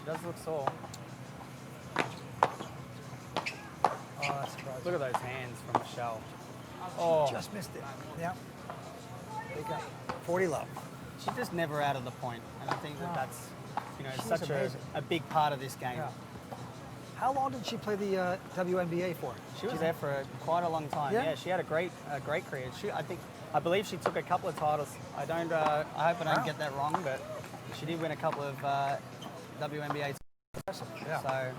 She does look sore. Oh, that's surprising. Look at those hands from Michelle. Oh, Just missed it. Yeah. They got 40 love. she's just never out of the point, and I think No. that's She's such amazing. a big part of this game. Yeah. How long did she play the WNBA for? She was there for quite a long time. Yeah? Yeah, she had a great career. I believe she took a couple of titles. I hope I don't Wow. get that wrong, but she did win a couple of WNBA. Impressive. Yeah. So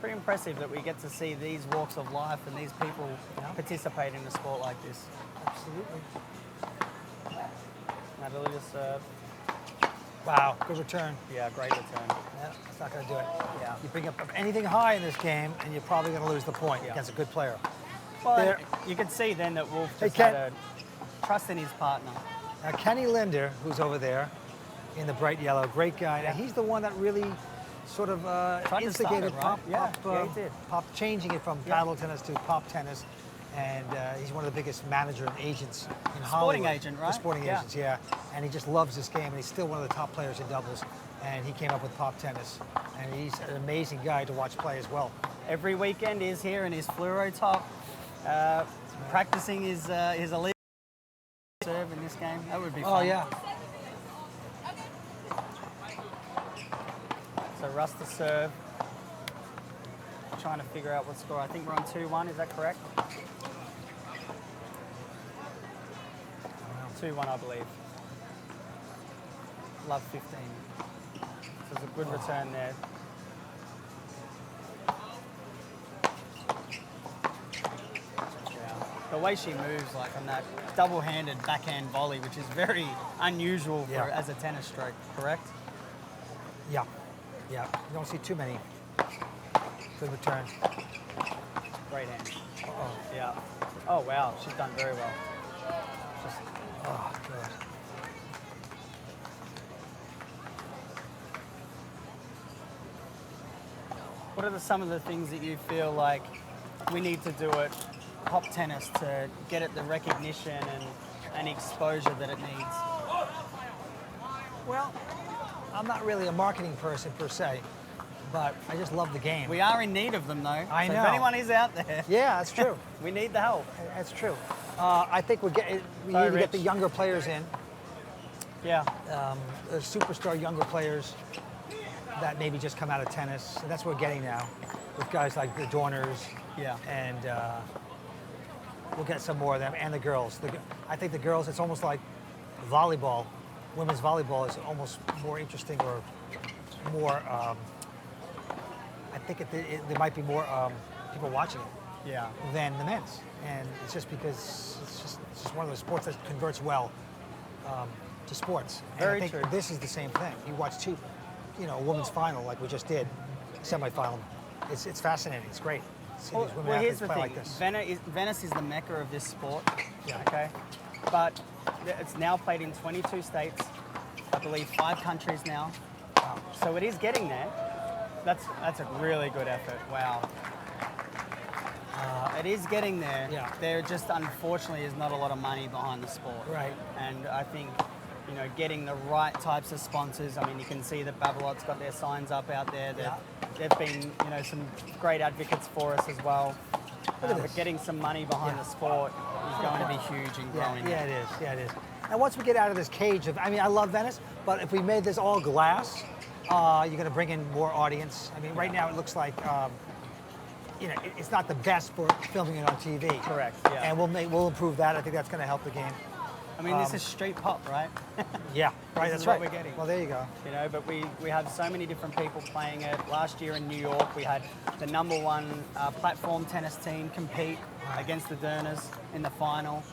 pretty impressive that we get to see these walks of life and these people participate in a sport like this. Absolutely. Natalie just served. Wow. Good return. Yeah, great return. Yeah, that's not going to do it. Yeah. You bring up anything high in this game, and you're probably going to lose the point Yeah. against a good player. Well, There- you could see then that Wolf Hey, just Ken. had a trust in his partner. Now, Kenny Linder, who's over there in the bright yellow, great guy. Now, he's the one that really sort of Tried to start instigated it, right? Yeah, he did. pop, changing it from Yeah. paddle tennis to pop tennis. And he's one of the biggest manager and agents in Hollywood. Sporting agent, right? The sporting Yeah. agents, yeah. And he just loves this game, and he's still one of the top players in doubles. And he came up with pop tennis. And he's an amazing guy to watch play as well. Every weekend is here in his fluoro top, practicing his elite serve in this game. That would be fun. Oh, yeah. So Russ to serve. Trying to figure out what score. I think we're on 2-1. Is that correct? 2-1, I believe. Love 15. So it's a good return there. Yeah. The way she moves, like on that double-handed backhand volley, which is very unusual for Yeah. as a tennis stroke, correct? Yeah. Yeah. You don't see too many. Good return. Great hand. Oh, Yeah. Oh, wow. She's done very well. Just oh, good. what are some of the things that you feel like we need to do at Pop Tennis to get it the recognition and exposure that it needs? Well, I'm not really a marketing person per se, but I just love the game. We are in need of them, though. I So know. if anyone is out there, Yeah, that's true. we need the help. That's true. I think we Sorry, need to Rich. get the younger players in, Yeah. the superstar younger players that maybe just come out of tennis. And that's what we're getting now with guys like the Dorners. Yeah. And we'll get some more of them, and the girls. I think the girls, it's almost like volleyball. Women's volleyball is almost more interesting or more, I think there might be more people watching it Yeah. than the men's. And it's just because it's just one of those sports that converts well to sports. And Very I think true. this is the same thing. You watch a women's final like we just did, semifinal. It's fascinating. It's great. See these women Well, here's athletes the play thing. like this. Venice is the mecca of this sport. Yeah. Okay. But it's now played in 22 states. I believe 5 countries now. Wow. So it is getting there. That's a really good effort. Wow. It is getting there. Yeah. There just unfortunately is not a lot of money behind the sport. Right. And I think, getting the right types of sponsors. I mean, you can see that Babolat's got their signs up out there. They've been, some great advocates for us as well. Look at But this. getting some money behind the sport is going to be huge and growing. Yeah, it is. Yeah, it is. And once we get out of this cage I love Venice, but if we made this all glass, you're going to bring in more audience. I mean, right now it looks like, it's not the best for filming it on TV. Correct, yeah. And we'll improve that. I think that's going to help the game. I mean, this is street pop, right? Yeah, right. This That's is right. what we're getting. Well, there you go. But we have so many different people playing it. Last year in New York, we had the #1 platform tennis team compete against the Durners in the final.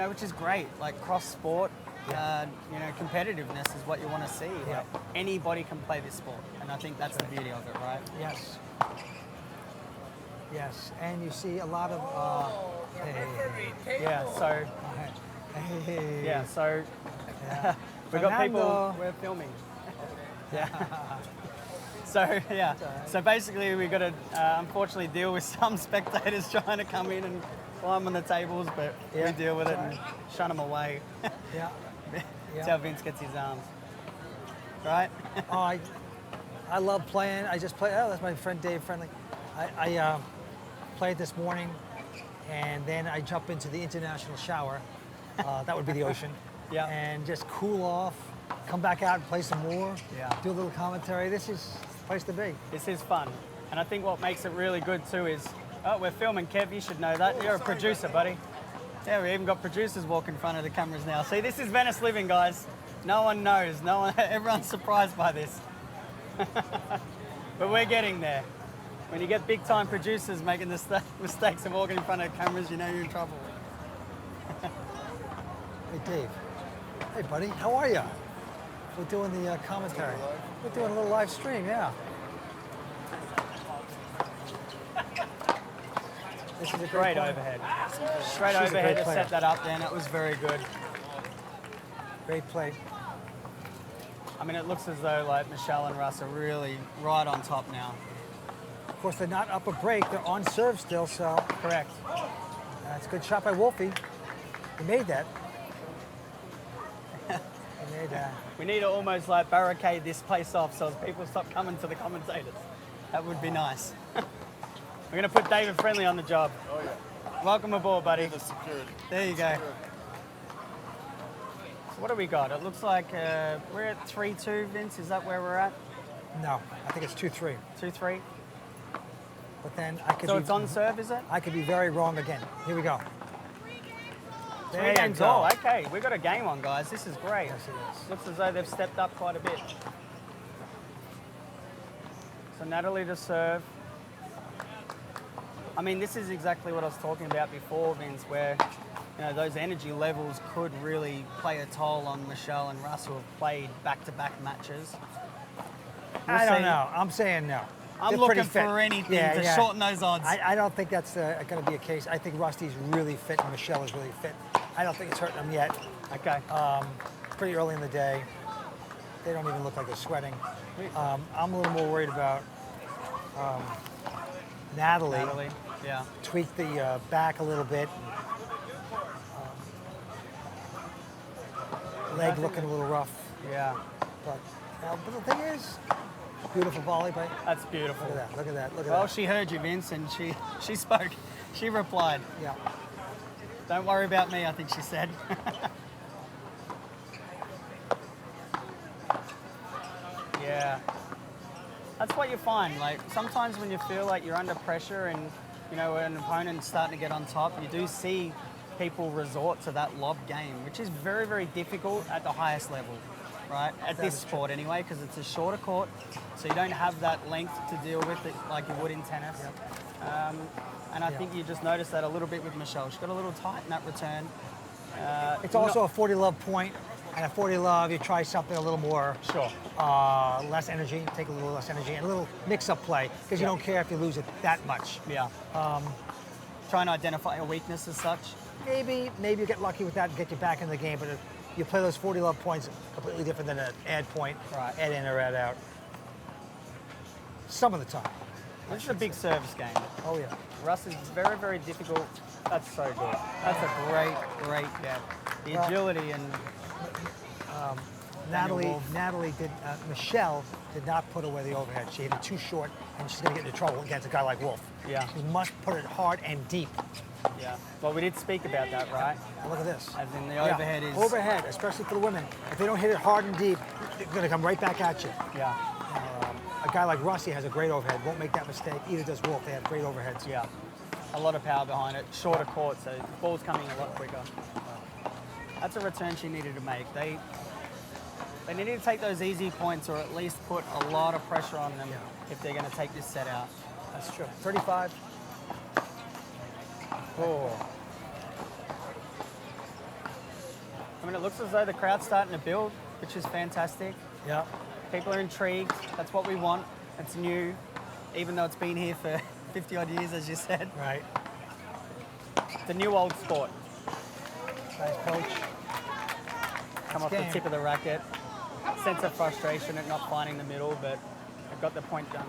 Which is great. Like cross sport, competitiveness is what you want to see. Yeah. Like, anybody can play this sport, and I think that's the beauty of it, right? Yes. Yes, and you see a lot of. Yeah. So Hey. yeah. So Yeah. we've got people. Fernando. We're filming. So yeah. So basically, we've got to unfortunately deal with some spectators trying to come in and climb on the tables, but Yeah, we deal with it that's and shun them away. Yeah. That's how Vince gets his arms. Right? Oh, I love playing. I just play. Oh, that's my friend Dave Friendly. I played this morning, and then I jump into the international shower. That would be the ocean. Yeah. And just cool off. Come back out and play some more. Yeah. Do a little commentary. This is the place to be. This is fun. And I think what makes it really good too is, oh, we're filming, Kev, you should know that. You're a producer, buddy. Yeah, we even got producers walking in front of the cameras now. See, this is Venice living, guys. No one knows. No one. Everyone's surprised by this. But we're getting there. When you get big-time producers making the mistakes of walking in front of cameras, you know you're in trouble. Hey, Dave. Hey, buddy. How are you? We're doing the commentary. We're doing a little live stream, yeah. This is a Great play. overhead. Straight She's a overhead great to player. set that up then. It was very good. Great play. I mean, it looks as though like Michelle and Russ are really right on top now. Of course, they're not up a break. They're on serve still, so Correct. that's a good shot by Wolfie. He made that. He made that. We need to almost like barricade this place off so people stop coming to the commentators. That would be nice. We're going to put David Friendly on the job. Oh, yeah. Welcome aboard, buddy. The security. There you go. So what do we got? It looks like we're at 3-2, Vince. Is that where we're at? No, I think it's 2-3. 2-3? But then I could So be, it's on serve, is it? I could be very wrong again. Here we go. There Three you games go. all. Okay, we got a game on, guys. This is great. Yes, it is. Looks as though they've stepped up quite a bit. So Natalie to serve. I mean, this is exactly what I was talking about before, Vince, where those energy levels could really play a toll on Michelle and Russ, who have played back-to-back matches. We'll I don't see. know. I'm saying no. I'm They're looking pretty fit. for anything Yeah, to yeah. shorten those odds. I don't think that's going to be a case. I think Rusty's really fit and Michelle is really fit. I don't think it's hurting them yet. Okay. Pretty early in the day. They don't even look like they're sweating. I'm a little more worried about Natalie. Natalie, yeah. Tweak the back a little bit. Leg looking a little rough. Yeah. But the thing is, beautiful volley by. That's beautiful. Look at that, look at that, look at Well, that. she heard you, Vince, and she spoke. She replied. Yeah. Don't worry about me, I think she said. Yeah. That's what you find. Like, sometimes when you feel like you're under pressure and, an opponent's starting to get on top, you do see people resort to that lob game, which is very, very difficult at the highest level, right? At this sport anyway, because it's a shorter court, so you don't have that length to deal with it like you would in tennis. And I think you just noticed that a little bit with Michelle. She got a little tight in that return. It's also a 40 love point, and a 40 love, you try something a little more, Sure. less energy, take a little less energy, and a little mix-up play, because you don't care if you lose it that much. Yeah. Trying to identify a weakness as such. Maybe you get lucky with that and get you back in the game, but if you play those 40 love points, completely different than an add point, Right. add in or add out. Some of the time. This is a big service game. Oh yeah. Russ is very, very difficult. That's so good. That's a great, great get. The Well, agility and Natalie did, Michelle did not put away the overhead. She hit it too short, and she's going to get into trouble against a guy like Wolf. Yeah. You must put it hard and deep. yeah. Well, we did speak about that, right? Look at this. As in the Yeah. overhead is Overhead, especially for the women. If they don't hit it hard and deep, they're going to come right back at you. Yeah, A guy like Rossi has a great overhead. Won't make that mistake. Either does Wolf. They have great overheads. yeah. A lot of power behind it. Shorter court, so the ball's coming a lot quicker. That's a return she needed to make. They needed to take those easy points, or at least put a lot of pressure on them if they're going to take this set out. That's true. 35. Oh. I mean, it looks as though the crowd's starting to build, which is fantastic. Yeah. People are intrigued. That's what we want. It's new, even though it's been here for 50 odd years, as you said. Right. It's a new old sport. Nice coach. Come off game. the tip of the racket. Sense of frustration at not finding the middle, but they've got the point done.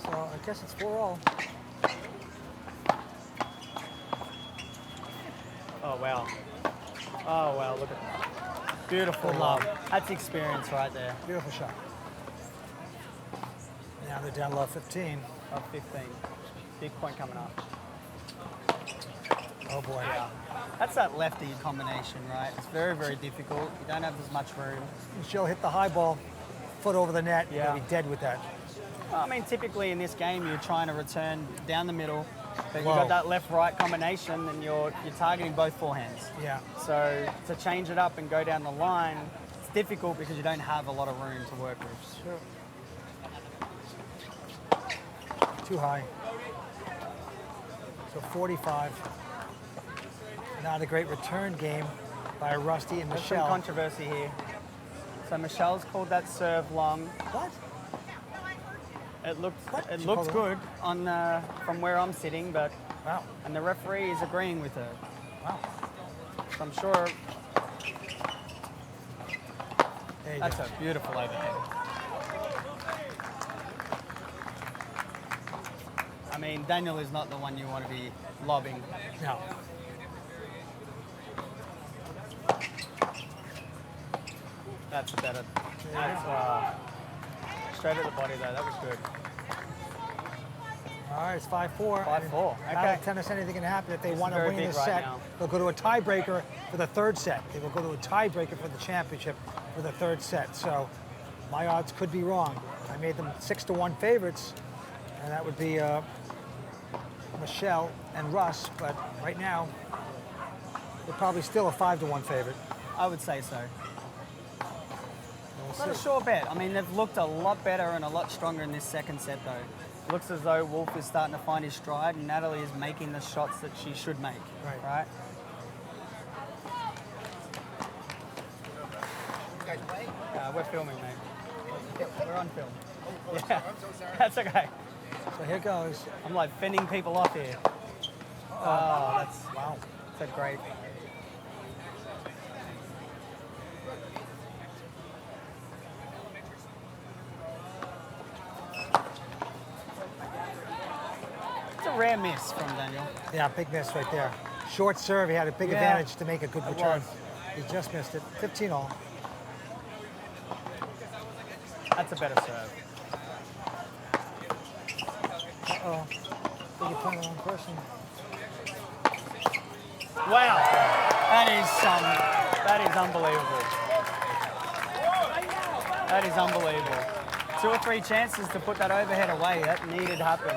So I guess it's 4-all. Oh, wow. Oh, wow, look at that. Beautiful Good lob. lob. That's experience right there. Beautiful shot. Now they're down low 15. Of 15. Big point coming up. Oh boy. Yeah. That's that lefty combination, right? It's very, very difficult. You don't have as much room. Michelle hit the high ball, foot over the net. Yeah. You'll be dead with that. I mean, typically in this game, you're trying to return down the middle, but you've Whoa. got that left-right combination, and you're targeting both forehands. Yeah. So to change it up and go down the line, it's difficult because you don't have a lot of room to work with. Sure. Too high. So 45. Not a great return game by Rusty and There's Michelle. some controversy here. So Michelle's called that serve long. What? It looks What? it She looks called it good on from where I'm sitting, but Wow. and the referee is agreeing with her. Wow. So I'm sure There you that's go. a beautiful overhead. I mean, Daniel is not the one you want to be lobbing. No. That's better. That's straight at the body though. That was good. All right, it's 5-4. 5-4. Out Okay. of tennis, anything can happen. If they This is want to very win big this right set, now. they'll go to a tiebreaker for the third set. They will go to a tiebreaker for the championship for the third set. So my odds could be wrong. I made them 6-1 favorites, and that would be Michelle and Russ. But right now, they're probably still a 5-1 favorite. I would say so. We'll Not a see. sure bet. I mean, they've looked a lot better and a lot stronger in this second set, though. Looks as though Wolf is starting to find his stride, and Natalie is making the shots that she should make. Right. We're filming, mate. We're on film. Yeah, that's okay. So here goes. I'm like fending people off here. Oh, that's Wow. that's great. It's a rare miss from Daniel. Yeah, big miss right there. Short serve. He had a big Yeah, advantage to make a good it return. was. He just missed it. 15 all. That's a better serve. Uh-oh. I think you're playing the wrong person. Wow, that is unbelievable. That is unbelievable. 2 or 3 chances to put that overhead away. That needed to happen.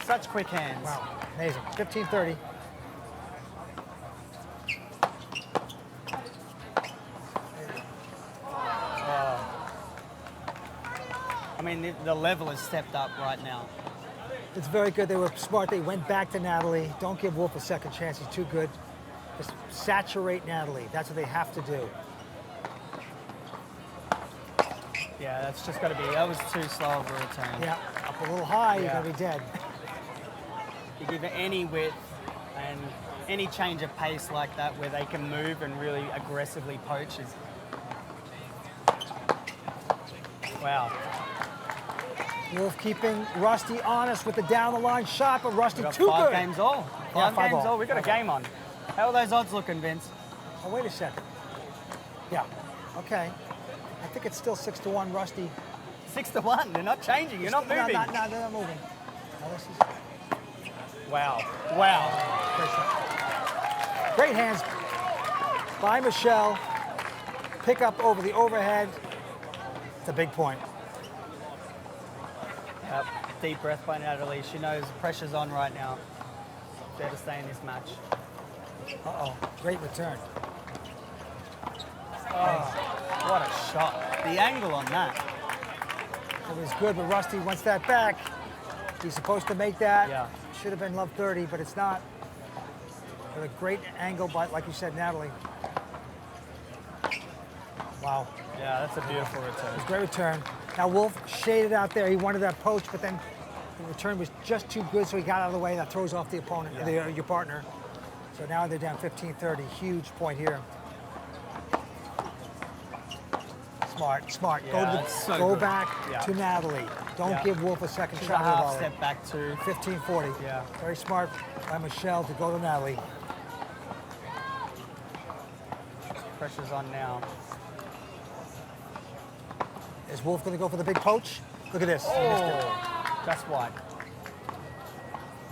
Such quick hands. Wow, amazing. 15-30. I mean, the level has stepped up right now. It's very good. They were smart. They went back to Natalie. Don't give Wolf a second chance. He's too good. Just saturate Natalie. That's what they have to do. Yeah, that's just got to be. That was too slow of a return. Yeah, up a little high, you're Yeah. going to be dead. You give it any width and any change of pace like that where they can move and really aggressively poach is. Wow. Wolf keeping Rusty honest with the down-the-line shot, but Rusty We've got too 5 good. games all. Yeah, 5 5 games all. all. We've got a game on. How are those odds looking, Vince? Oh, wait a second. Yeah, okay. I think it's still 6-1 Rusty. 6-1. They're not changing. You're not No, moving. No, they're not moving. No, this is Wow. Wow. great shot. Great hands by Michelle. Pick up over the overhead. It's a big point. Yep. Deep breath by Natalie. She knows pressure's on right now. There to stay in this match. Uh-oh, great return. What a shot. The angle on that. It was good, but Rusty wants that back. He's supposed to make that. Yeah. Should have been love 30, but it's not. But a great angle by, like you said, Natalie. Wow, Yeah, that's a beautiful it return. was a great return. Now Wolf shaded out there. He wanted that poach, but then the return was just too good, so he got out of the way. That throws off the opponent, your partner. So now they're down 15-30. Huge point here. Smart. Yeah, go that's so go good. back Yeah. to Natalie. Don't Yeah. give Wolf a second She's shot a at the half volley. step back too. 15-40. Yeah. Very smart by Michelle to go to Natalie. Pressure's on now. Is Wolf going to go for the big poach? Look at this. He missed it. Oh, just wide.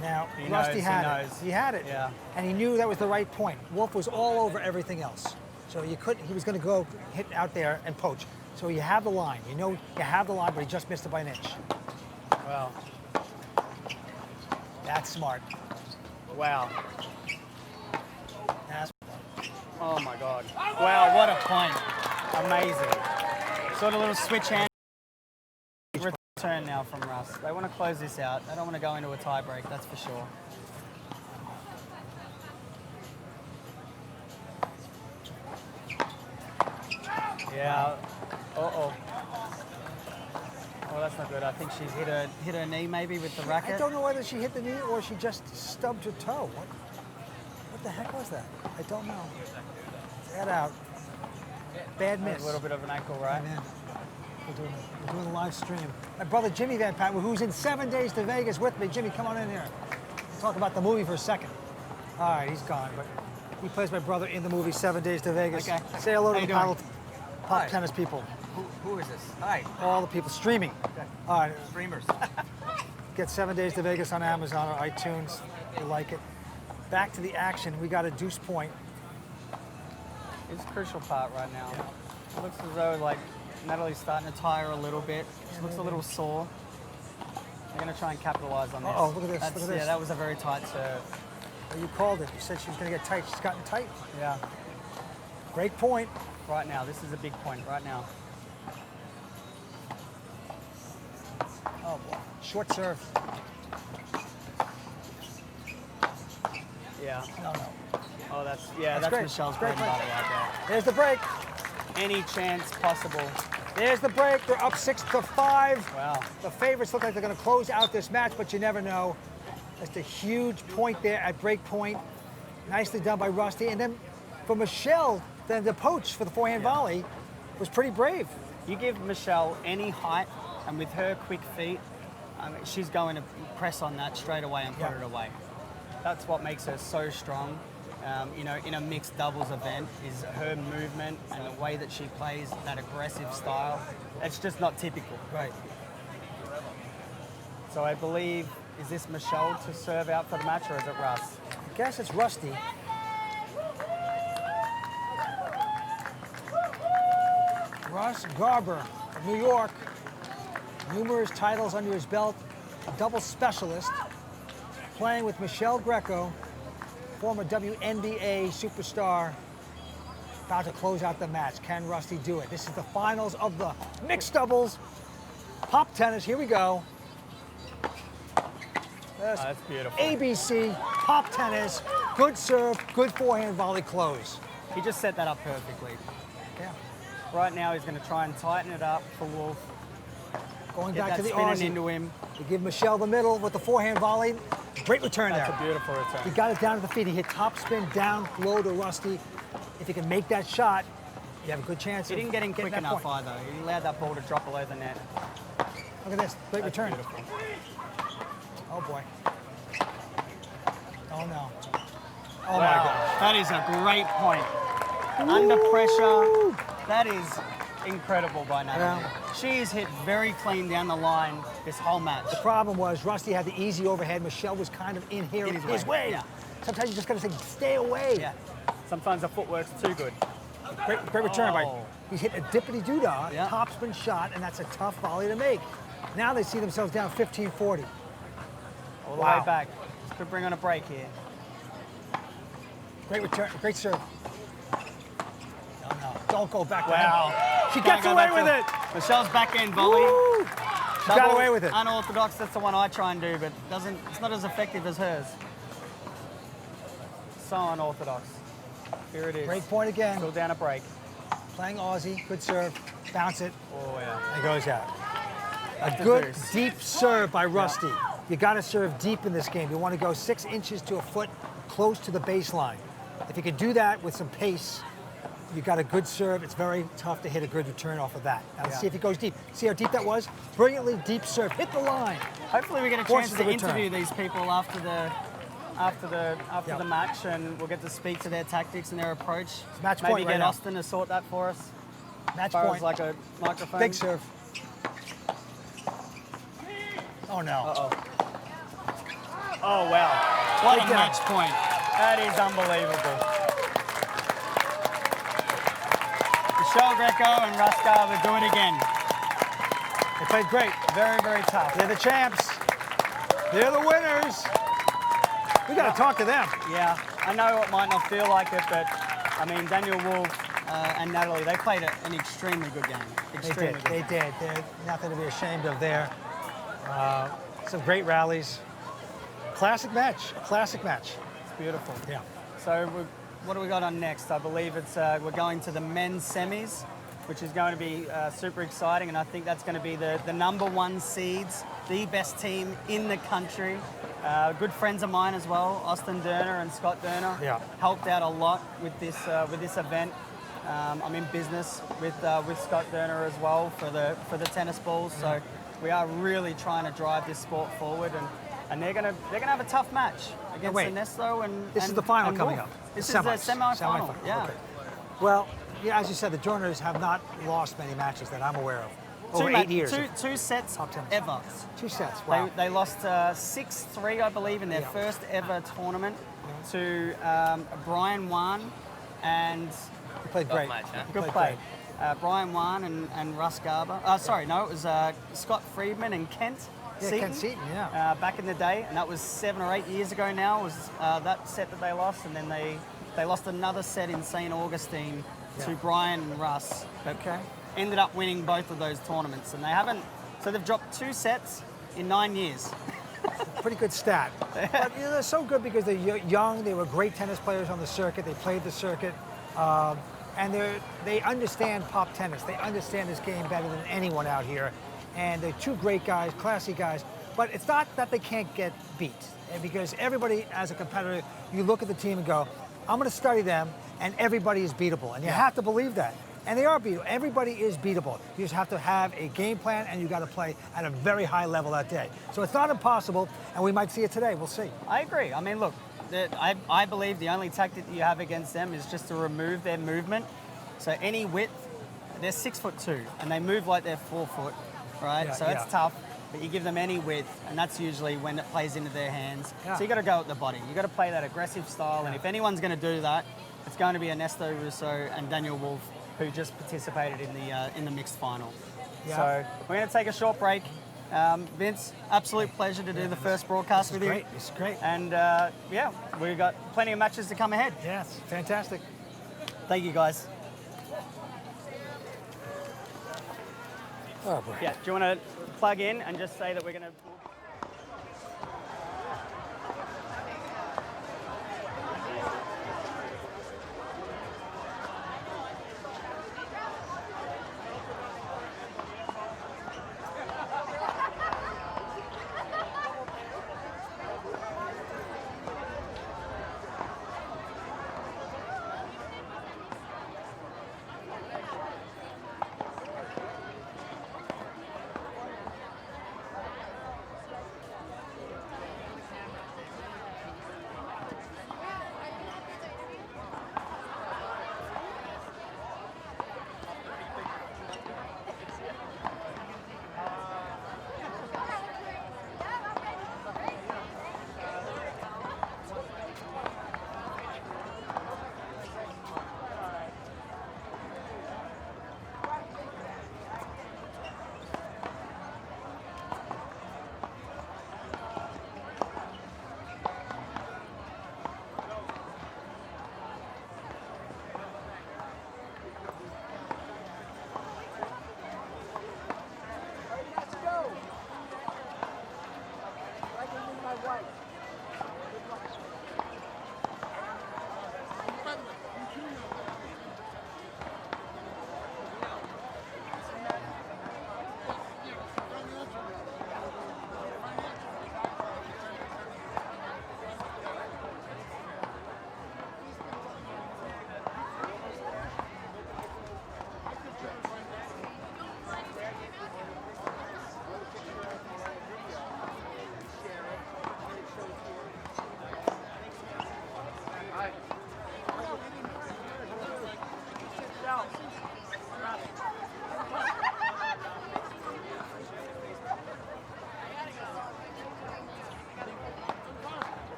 Now, He Rusty knows, had he it. knows. He had it. Yeah. And he knew that was the right point. Wolf was all over everything else. So you couldn't, he was going to go hit out there and poach. So you have the line. You know you have the line, but he just missed it by an inch. Wow. That's smart. Wow. That's Oh my God. Wow, what a point. Amazing. Sort of little switch hand return now from Russ. They want to close this out. They don't want to go into a tie break, that's for sure. Yeah. Uh-oh. Oh, that's not good. I think she's hit her knee maybe with the racket. I don't know whether she hit the knee or she just stubbed her toe. What the heck was that? I don't know. That out. Bad miss. A little bit of an ankle, right? Man. We're doing a live stream. My brother Jimmy Van Pat, who's in 7 days to Vegas with me. Jimmy, come on in here. We'll talk about the movie for a second. All right, he's gone, but he plays my brother in the movie 7 Days to Vegas. Okay. Say hello to How the you doing? pop tennis people. Who is this? Hi. All the people streaming. All right, Streamers. get 7 Days to Vegas on Amazon or iTunes. You like it. Back to the action. We got a deuce point. It's a crucial part right now. It looks as though like Natalie's starting to tire a little bit. She looks a little sore. They're going to try and capitalize on this. Uh-oh, look at this, That's, look at this. Yeah, that was a very tight serve. Well, you called it. You said she was going to get tight. She's gotten tight. Yeah. Great point. Right now, this is a big point right now. Oh, boy. Short serve. Yeah. No. Oh, that's That's great. Michelle's Great bread and point. butter right There's the break. there. Any chance possible. There's the break. They're up 6-5. Wow. The favorites look like they're going to close out this match, but you never know. That's a huge point there at break point. Nicely done by Rusty. And then for Michelle, then the poach for the forehand volley was pretty brave. You give Michelle any height, and with her quick feet, she's going to press on that straight away and put Yeah. it away. That's what makes her so strong. You know, in a mixed doubles event, is her movement and the way that she plays that aggressive style. It's just not typical. Right. So I believe, is this Michelle to serve out for the match, or is it Russ? I guess it's Rusty. Russ Garber of New York. Numerous titles under his belt. A double specialist. Playing with Michelle Greco, former WNBA superstar. About to close out the match. Can Rusty do it? This is the finals of the mixed doubles. Pop tennis. Here we go. That's That's beautiful. ABC, pop tennis, good serve, good forehand volley close. He just set that up perfectly. Yeah. Right now, he's going to try and tighten it up for Wolf. Going Get back that to the spinning Aussie. into him. We give Michelle the middle with the forehand volley. Great return That's there. a beautiful He return. got it down to the feet. He hit top spin down low to Rusty. If he can make that shot, you have a good chance. He of didn't get in getting quick that enough point. either. He allowed that ball to drop below the net. Look at this. Great That's return. beautiful. Oh boy. Oh no. Oh Wow. my God. That is a great point. Under pressure, that is incredible by Natalie. Yeah. She's hit very clean down the line this whole match. The problem was Rusty had the easy overhead. Michelle was kind of in here In in his his way. way. Yeah. Sometimes you just got to say, stay away. Yeah. Sometimes the footwork's too good. Great return by. Oh. He's hit a dippity doodah, Yeah. topspin shot, and that's a tough volley to make. Now they see themselves down 15-40. All the Wow. way back. Could bring on a break here. Great return, great serve. No, no, don't go back. Wow. She Can't gets go away back with to- it. Michelle's backhand volley. Woo! She got Double away with it. Unorthodox, that's the one I try and do, but it's not as effective as hers. So unorthodox. Here it is. Great point again. Still down a break. Playing Aussie, good serve, bounce it, Oh, yeah. and it goes out. A That's a good deuce. deep serve by Rusty. You got to serve deep in this game. You want to go 6 inches to a foot close to the baseline. If you can do that with some pace, you got a good serve. It's very tough to hit a good return off of that. Now let's Yeah. see if he goes deep. See how deep that was? Brilliantly deep serve. Hit the line. Hopefully we get a chance Forces to the return. interview these people after the after the Yep. match, and we'll get to speak to their tactics and their approach. It's match Maybe point right get now. Austin to sort that for us. Match As far point. as like a microphone. Big serve. Oh no. Uh-oh. Oh, wow. What a Big match point. That is unbelievable. Michelle Greco and Russ Garber do it again. They played great. Very, very tough. They're the champs. They're the winners. We got to talk to them. Yeah, I know it might not feel like it, but I mean, Daniel Wolf and Natalie, they played an extremely good game. Extremely good. They did. They're nothing to be ashamed of there. Some great rallies. Classic match. Classic match. It's beautiful. Yeah. So what do we got on next? I believe it's we're going to the men's semis, which is going to be super exciting, and I think that's going to be the number 1 seeds, the best team in the country. Good friends of mine as well, Austin Derner and Scott Derner, Yeah. helped out a lot with this event. I'm in business with Scott Derner as well for the tennis balls, so we are really trying to drive this sport forward, and they're gonna have a tough match against wait. Ernesto and This is the final and coming Wolf. up. This Semis. is the semi-final. Semifinal. Yeah. Okay. Well, yeah, as you said, the Dorners have not lost many matches that I'm aware of. Over 8 years. Two sets Top 10. ever. 2 sets. Wow. They lost 6-3, I believe, in their Yeah. first ever tournament to Brian Wan and They played great. match, huh? They good played play. great. Brian Wan and Russ Garber. Sorry, no, it was Scott Friedman and Kent Yeah, Seaton. Kent Seaton, yeah. Back in the day, and that was 7 or 8 years ago now, was that set that they lost, and then they lost another set in St. Augustine to Yeah. Brian and Russ. But Okay. ended up winning both of those tournaments, and so they've dropped 2 sets in 9 years. Pretty good stat. But you know, they're so good because they're young. They were great tennis players on the circuit. They played the circuit. And they understand pop tennis. They understand this game better than anyone out here. And they're 2 great guys, classy guys. But it's not that they can't get beat. Because everybody, as a competitor, you look at the team and go, I'm going to study them, and everybody is beatable. And you have to believe that. And they are beatable. Everybody is beatable. You just have to have a game plan, and you got to play at a very high level that day. So it's not impossible, and we might see it today. We'll see. I agree. I mean, look, I believe the only tactic that you have against them is just to remove their movement. So any width, they're 6'2", and they move like they're 4 foot, right? Yeah, so it's tough. But you give them any width, and that's usually when it plays into their hands. Yeah. So you got to go at the body. You got to play that aggressive style, and if anyone's going to do that, it's going to be Ernesto Russo and Daniel Wolf, who just participated in the mixed final. Yeah. So we're going to take a short break. Vince, absolute pleasure to do the first broadcast with you. Great. It's great. And yeah, we've got plenty of matches to come ahead. Yes, fantastic. Thank you, guys. Oh, boy. Yeah, do you want to plug in and just say that we're going to...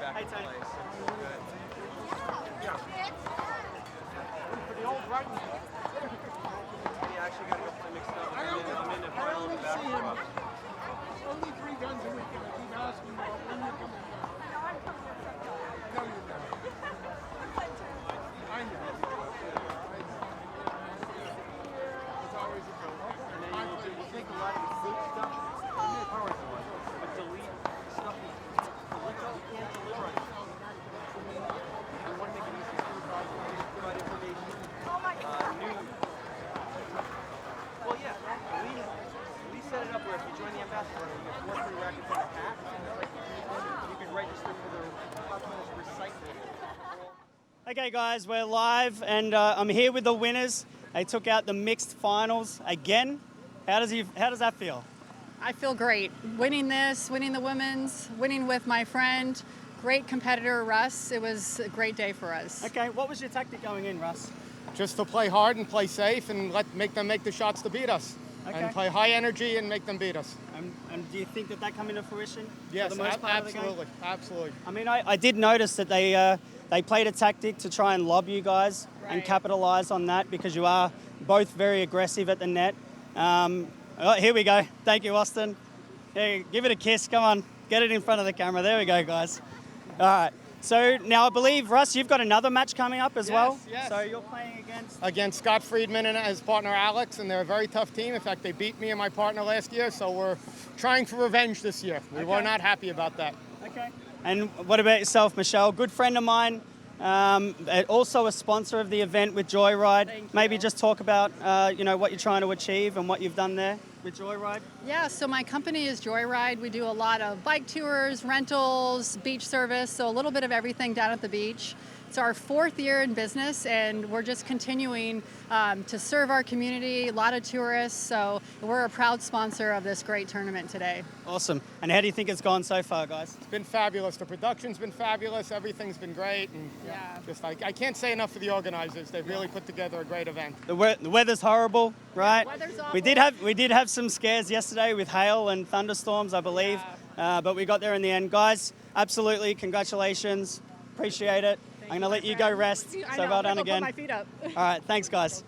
back Hey, into Tony. place. It's good. He actually got to go play mixed doubles. I'm in a final basketball. Only 3 guns a week, and I keep asking you, when you coming back? No, you're not. I know. It's always a goal. And then you take a lot of the good stuff and then PowerPoint, but delete stuff you can't deliver on. I want to make it easy for you guys to provide information, news. Well, yeah, we set it up where if you join the ambassador, you get 4 free rackets and a hat. You can register for the Popplaya's recycling. Okay, guys, we're live, and I'm here with the winners. They took out the mixed finals again. How does that feel? I feel great. Winning this, winning the women's, winning with my friend, great competitor Russ. It was a great day for us. Okay, what was your tactic going in, Russ? Just to play hard and play safe and make them make the shots to beat us. Okay. And play high energy and make them beat us. And do you think that come into fruition? Yes, for the most part of the game? absolutely. Absolutely. I mean, I did notice that they played a tactic to try and lob you guys and Right. capitalize on that because you are both very aggressive at the net. Oh, here we go. Thank you, Austin. Here, give it a kiss. Come on, get it in front of the camera. There we go, guys. All right. So now I believe, Russ, you've got another match coming up as well. Yes. So you're playing Against Scott Friedman and his partner Alex, and they're a very tough team. In fact, they beat me and my partner last year, so we're trying for revenge this year. We were Okay. not happy about that. Okay. And what about yourself, Michelle? Good friend of mine, also a sponsor of the event with Joyride. Thank Maybe you. just talk about what you're trying to achieve and what you've done there with Joyride. Yeah, so my company is Joyride. We do a lot of bike tours, rentals, beach service, so a little bit of everything down at the beach. It's our 4th year in business, and we're just continuing to serve our community, a lot of tourists, so we're a proud sponsor of this great tournament today. Awesome. And how do you think it's gone so far, guys? It's been fabulous. The production's been fabulous. Everything's been great. And Yeah. just I can't say enough for the organizers. They've really put together a great event. The weather's horrible, right? Weather's We did have some scares yesterday with hail and thunderstorms, I believe, but we got there in the end. Guys, absolutely, congratulations. Appreciate it. I'm going to let you go rest. I So know, well I'm done gonna again. Put my feet up. All right, thanks, guys.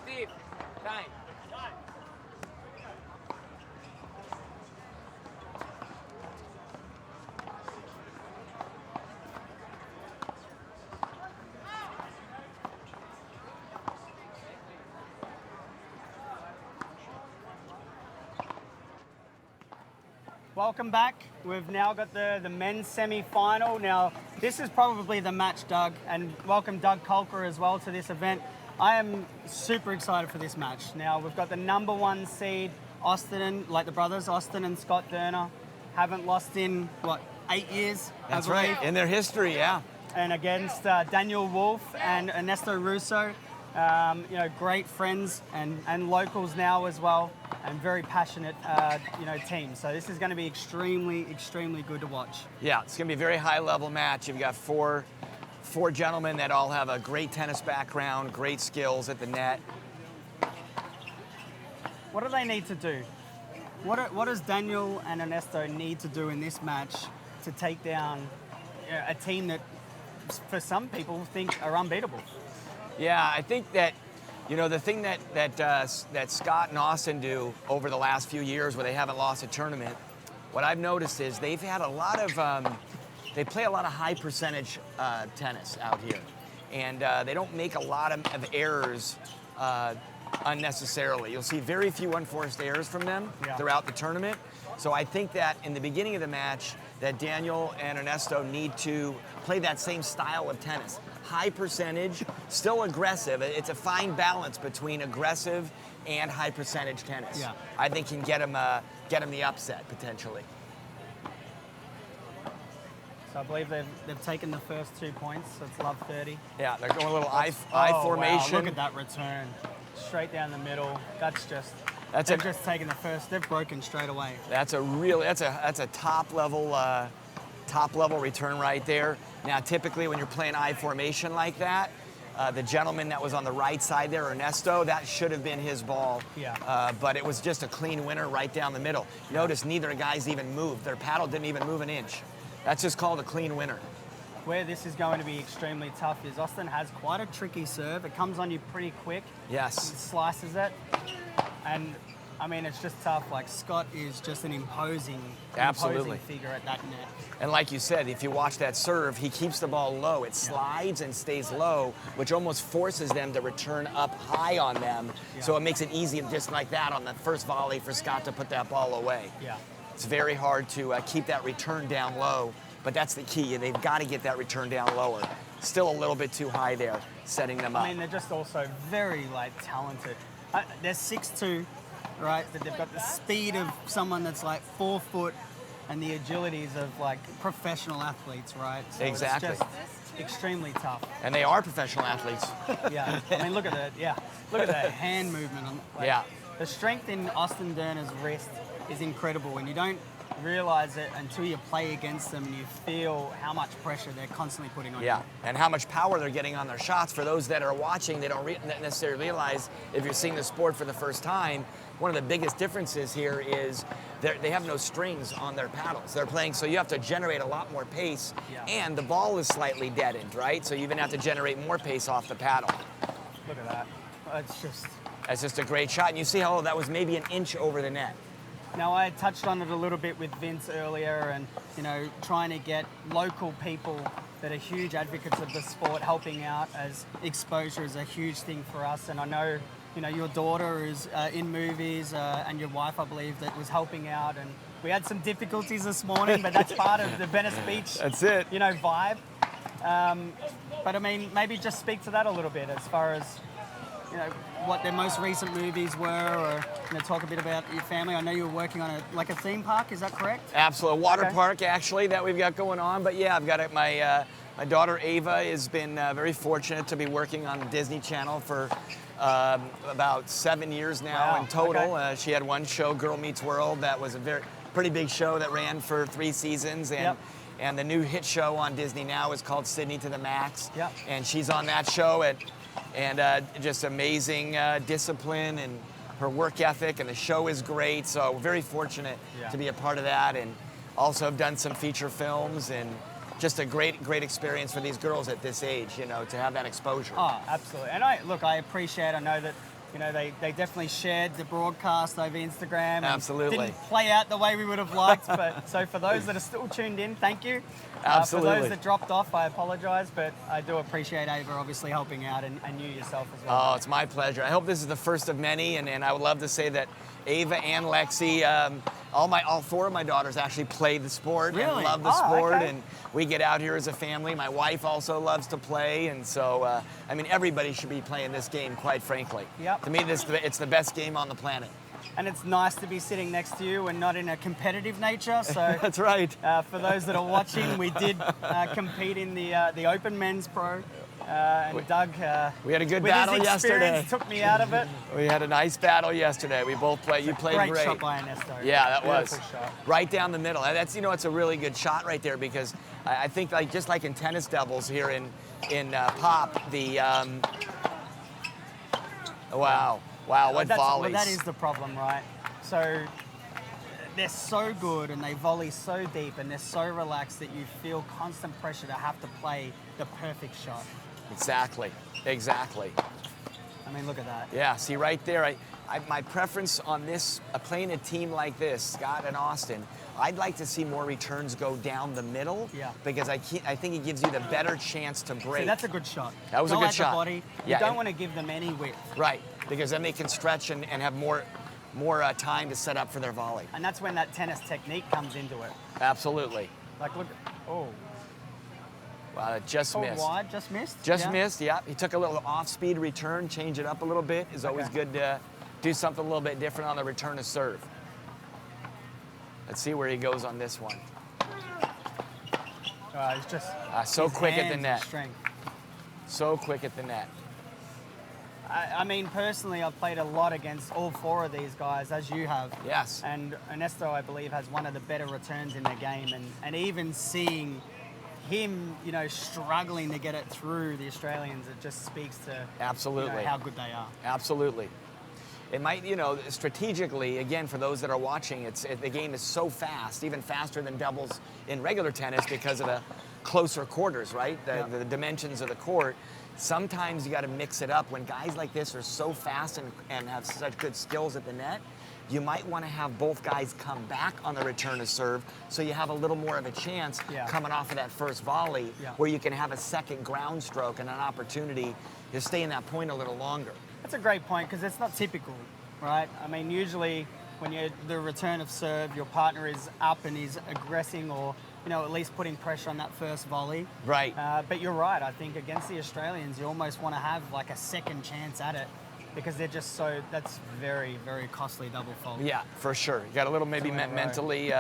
Steve, time. Welcome back. We've now got the men's semi-final. Now, this is probably the match, Doug, and welcome Doug Kolker as well to this event. I am super excited for this match. Now, we've got the number 1 seed, Austin, like the brothers, Austin and Scott Durner, haven't lost in, 8 years? That's I believe. right, in their history, yeah. And against Daniel Wolf and Ernesto Russo. Great friends and locals now as well, and very passionate, team. So this is going to be extremely, extremely good to watch. Yeah, it's going to be a very high-level match. You've got four gentlemen that all have a great tennis background, great skills at the net. What do they need to do? What does Daniel and Ernesto need to do in this match to take down a team that, for some people, think are unbeatable? Yeah, I think that, the thing that Scott and Austin do over the last few years where they haven't lost a tournament, what I've noticed is they've had a lot of, they play a lot of high percentage tennis out here. And they don't make a lot of errors unnecessarily. You'll see very few unforced errors from them throughout the tournament. So I think that in the beginning of the match, that Daniel and Ernesto need to play that same style of tennis. High percentage, still aggressive. It's a fine balance between aggressive and high percentage tennis. Yeah. I think can get them the upset potentially. So I believe they've taken the first 2 points, so it's love 30. Yeah, they're going a little I formation. Wow, look at that return. Straight down the middle. That's just, they've just taken the first, they've broken straight away. That's a top level return right there. Now, typically when you're playing I formation like that, the gentleman that was on the right side there, Ernesto, that should have been his ball. Yeah. But it was just a clean winner right down the middle. Notice neither guys even moved. Their paddle didn't even move an inch. That's just called a clean winner. Where this is going to be extremely tough is Austin has quite a tricky serve. It comes on you pretty quick. Yes. He slices it. And I mean, it's just tough. Like, Scott is just an imposing figure at that net. And like you said, if you watch that serve, he keeps the ball low. It slides and stays low, which almost forces them to return up high on them. Yeah. So it makes it easy just like that on the first volley for Scott to put that ball away. Yeah. It's very hard to keep that return down low, but that's the key. They've got to get that return down lower. Still a little bit too high there, setting them up. I mean, they're just also very, talented. They're 6'2", right? But they've got the speed of someone that's 4 foot and the agilities of, professional athletes, right? So Exactly. It's just extremely tough. And they are professional athletes. Yeah. I mean, look at the hand movement. The strength in Austin Durner's wrist is incredible, and you don't realize it until you play against them and you feel how much pressure they're constantly putting on you. Yeah, and how much power they're getting on their shots. For those that are watching, they don't necessarily realize, if you're seeing the sport for the first time, one of the biggest differences here is they have no strings on their paddles. They're playing, so you have to generate a lot more pace, and the ball is slightly deadened, right? So you even have to generate more pace off the paddle. Look at that. That's just a great shot, and you see how that was maybe an inch over the net. Now, I touched on it a little bit with Vince earlier, and trying to get local people that are huge advocates of the sport helping out, as exposure is a huge thing for us. And I know, your daughter is in movies, and your wife, I believe, that was helping out. And we had some difficulties this morning, but that's part of the Venice Beach. That's it. Vibe. But I mean, maybe just speak to that a little bit as far as what their most recent movies were, or talk a bit about your family. I know you were working on a theme park. Is that correct? Absolutely, a water park actually that we've got going on. But yeah, I've got it. My daughter Ava has been very fortunate to be working on the Disney Channel for about 7 years now in total. Okay. She had one show, Girl Meets World, that was a pretty big show that ran for 3 seasons, and the new hit show on Disney now is called Sydney to the Max. Yep. And she's on that show and just amazing discipline and her work ethic, and the show is great. So we're very fortunate to be a part of that, and also have done some feature films, and just a great experience for these girls at this age, to have that exposure. Oh, absolutely. And I appreciate. I know that You know, they definitely shared the broadcast over Instagram. And Absolutely. didn't play out the way we would have liked, but so for those that are still tuned in, thank you. Absolutely. For those that dropped off, I apologize, but I do appreciate Ava obviously helping out and you yourself as well. Oh, it's my pleasure. I hope this is the first of many, and I would love to say that Ava and Lexi, all 4 of my daughters actually play the sport Really? and love the Oh, sport, okay. and we get out here as a family. My wife also loves to play, and so, I mean, everybody should be playing this game, quite frankly. Yep. To me, it's the best game on the planet. And it's nice to be sitting next to you and not in a competitive nature. So That's right. for those that are watching, we did compete in the Open Men's Pro. And Doug, We had a good with battle his experience, yesterday. took me out of it. We had a nice battle yesterday. We both played. You played Great shot by Ernesto. Yeah, that was Beautiful shot. right down the middle. And that's, it's a really good shot right there, because I think just like in tennis doubles here in Pop, the wow, what volleys. Well, that is the problem, right? So they're so good and they volley so deep and they're so relaxed that you feel constant pressure to have to play the perfect shot. Exactly. I mean, look at that. Yeah, see right there, my preference on this, playing a team like this, Scott and Austin, I'd like to see more returns go down the middle. Yeah. Because I think it gives you the better chance to break. See, that's a good shot. That was a Go good at shot. The body. Yeah, You don't and- want to give them any width. Right, because then they can stretch and have more time to set up for their volley. And that's when that tennis technique comes into it. Absolutely. Like, look, oh, Wow, it just missed. wide, just missed? Just Yeah. missed, yeah. He took a little off-speed return, change it up a little bit. It's always Okay. good to do something a little bit different on the return to serve. Let's see where he goes on this one. It's just So his quick at the hands and net. strength. So quick at the net. I mean, personally, I've played a lot against all 4 of these guys, as you have. Yes. And Ernesto, I believe, has one of the better returns in the game. And even seeing him, struggling to get it through the Australians, it just speaks to Absolutely. how good they are. Absolutely. It might, strategically, again, for those that are watching, the game is so fast, even faster than doubles in regular tennis because of the closer quarters, right? The dimensions of the court. Sometimes you got to mix it up. When guys like this are so fast and have such good skills at the net, you might want to have both guys come back on the return to serve so you have a little more of a chance coming off of that first volley where you can have a second ground stroke and an opportunity to stay in that point a little longer. That's a great point because it's not typical, right? I mean, usually when you're the return of serve, your partner is up and he's aggressing or, at least putting pressure on that first volley. Right. But you're right. I think against the Australians, you almost want to have like a second chance at it because they're just that's very, very costly double fault. Yeah, for sure. You got a little maybe Right. mentally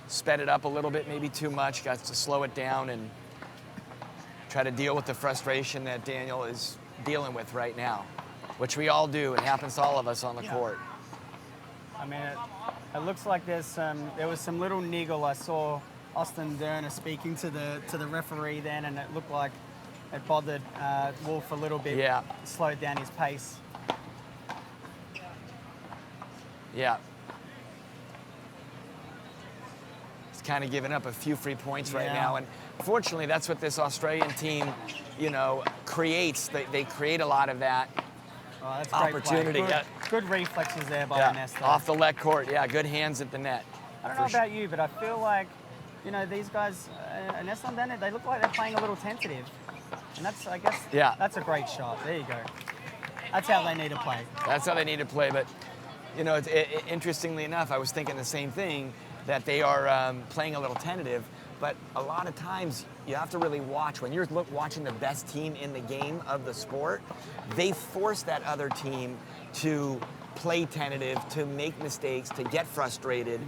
sped it up a little bit, maybe too much. Got to slow it down and try to deal with the frustration that Daniel is dealing with right now, which we all do. It happens to all of us on the court. I mean, it looks like there was some little niggle. I saw Austin Derner speaking to the referee then, and it looked like it bothered Wolf a little bit. Yeah. Slowed down his pace. Yeah. He's kind of giving up a few free points right now. And fortunately, that's what this Australian team, creates. They create a lot of that Oh, that's great opportunity. play. Yeah. Good reflexes there by Ernesto. Off the leg court. Yeah, good hands at the net. I don't know about you, but I feel like, these guys, Ernesto and Derner, they look like they're playing a little tentative. And that's, I guess, that's a great shot. There you go. That's how they need to play. That's how they need to play. But, interestingly enough, I was thinking the same thing, that they are playing a little tentative. But a lot of times, you have to really watch. When you're watching the best team in the game of the sport, they force that other team to play tentative, to make mistakes, to get frustrated.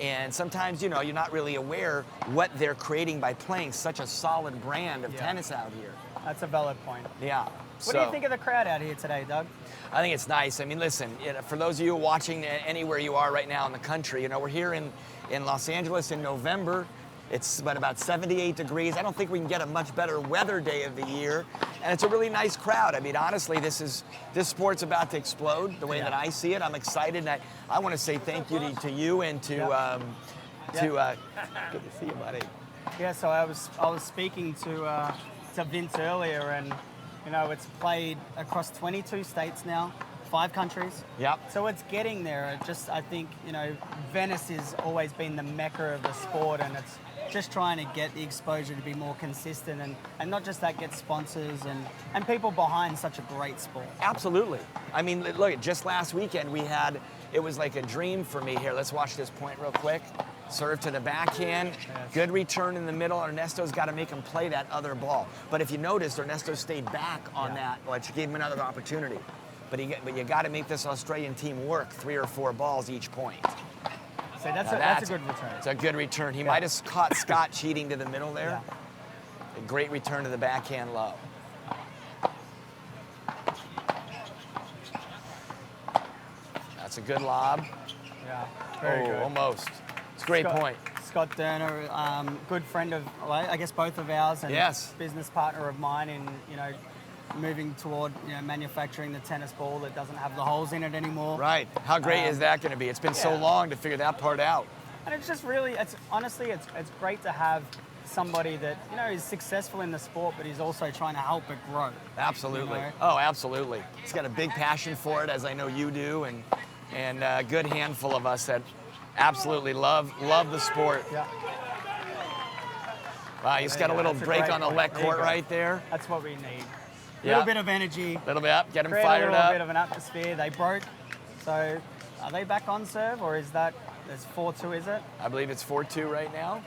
And sometimes, you're not really aware what they're creating by playing such a solid brand of tennis out here. That's a valid point. Yeah. What do you think of the crowd out here today, Doug? I think it's nice. I mean, listen, for those of you watching anywhere you are right now in the country, we're here in Los Angeles in November. It's about 78 degrees. I don't think we can get a much better weather day of the year. And it's a really nice crowd. I mean, honestly, this sport's about to explode the way that I see it. I'm excited. And I want to say thank you to you and to good to see you, buddy. Yeah, so I was speaking to Vince earlier, and it's played across 22 states now, 5 countries. Yep. So it's getting there. It just, I think, Venice has always been the mecca of the sport, and it's just trying to get the exposure to be more consistent, and not just that, get sponsors and people behind such a great sport. Absolutely. I mean, look, just last weekend it was like a dream for me here. Let's watch this point real quick. Serve to the backhand. Yes. Good return in the middle. Ernesto's got to make him play that other ball. But if you notice, Ernesto stayed back on that, which gave him another opportunity. But you got to make this Australian team work 3 or 4 balls each point. So that's a good return. It's a good return. He might have caught Scott cheating to the middle there. Yeah. A great return to the backhand low. That's a good lob. Yeah, very good. Almost. It's a great point. Scott Durner, good friend of, well, I guess both of ours, and Yes. business partner of mine in, moving toward, manufacturing the tennis ball that doesn't have the holes in it anymore. Right. How great is that going to be? It's been so long to figure that part out. And it's just really, honestly, it's great to have somebody that, is successful in the sport, but he's also trying to help it grow. Absolutely. Oh, absolutely. He's got a big passion for it, as I know you do, and a good handful of us that absolutely love the sport. Yeah. Wow, he's got a little That's a break great on the point. wet There you court go. right there. That's what we need. A Yeah. little bit of energy. A little bit up, get him Create fired a little up. bit of an atmosphere. They broke. So are they back on serve, or is that, there's 4-2, is it? I believe it's 4-2 right now.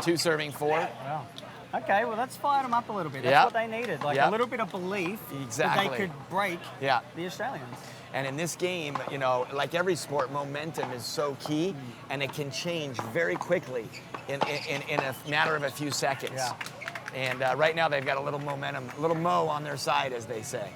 2 serving 4. Wow. Okay, well, that's fired them up a little bit. That's Yeah. what they needed, like Yeah. a little bit of belief that Exactly. they could break Yeah. the Australians. And in this game, like every sport, momentum is so key, and it can change very quickly in a matter of a few seconds. Yeah. And right now they've got a little momentum, a little mo on their side, as they say.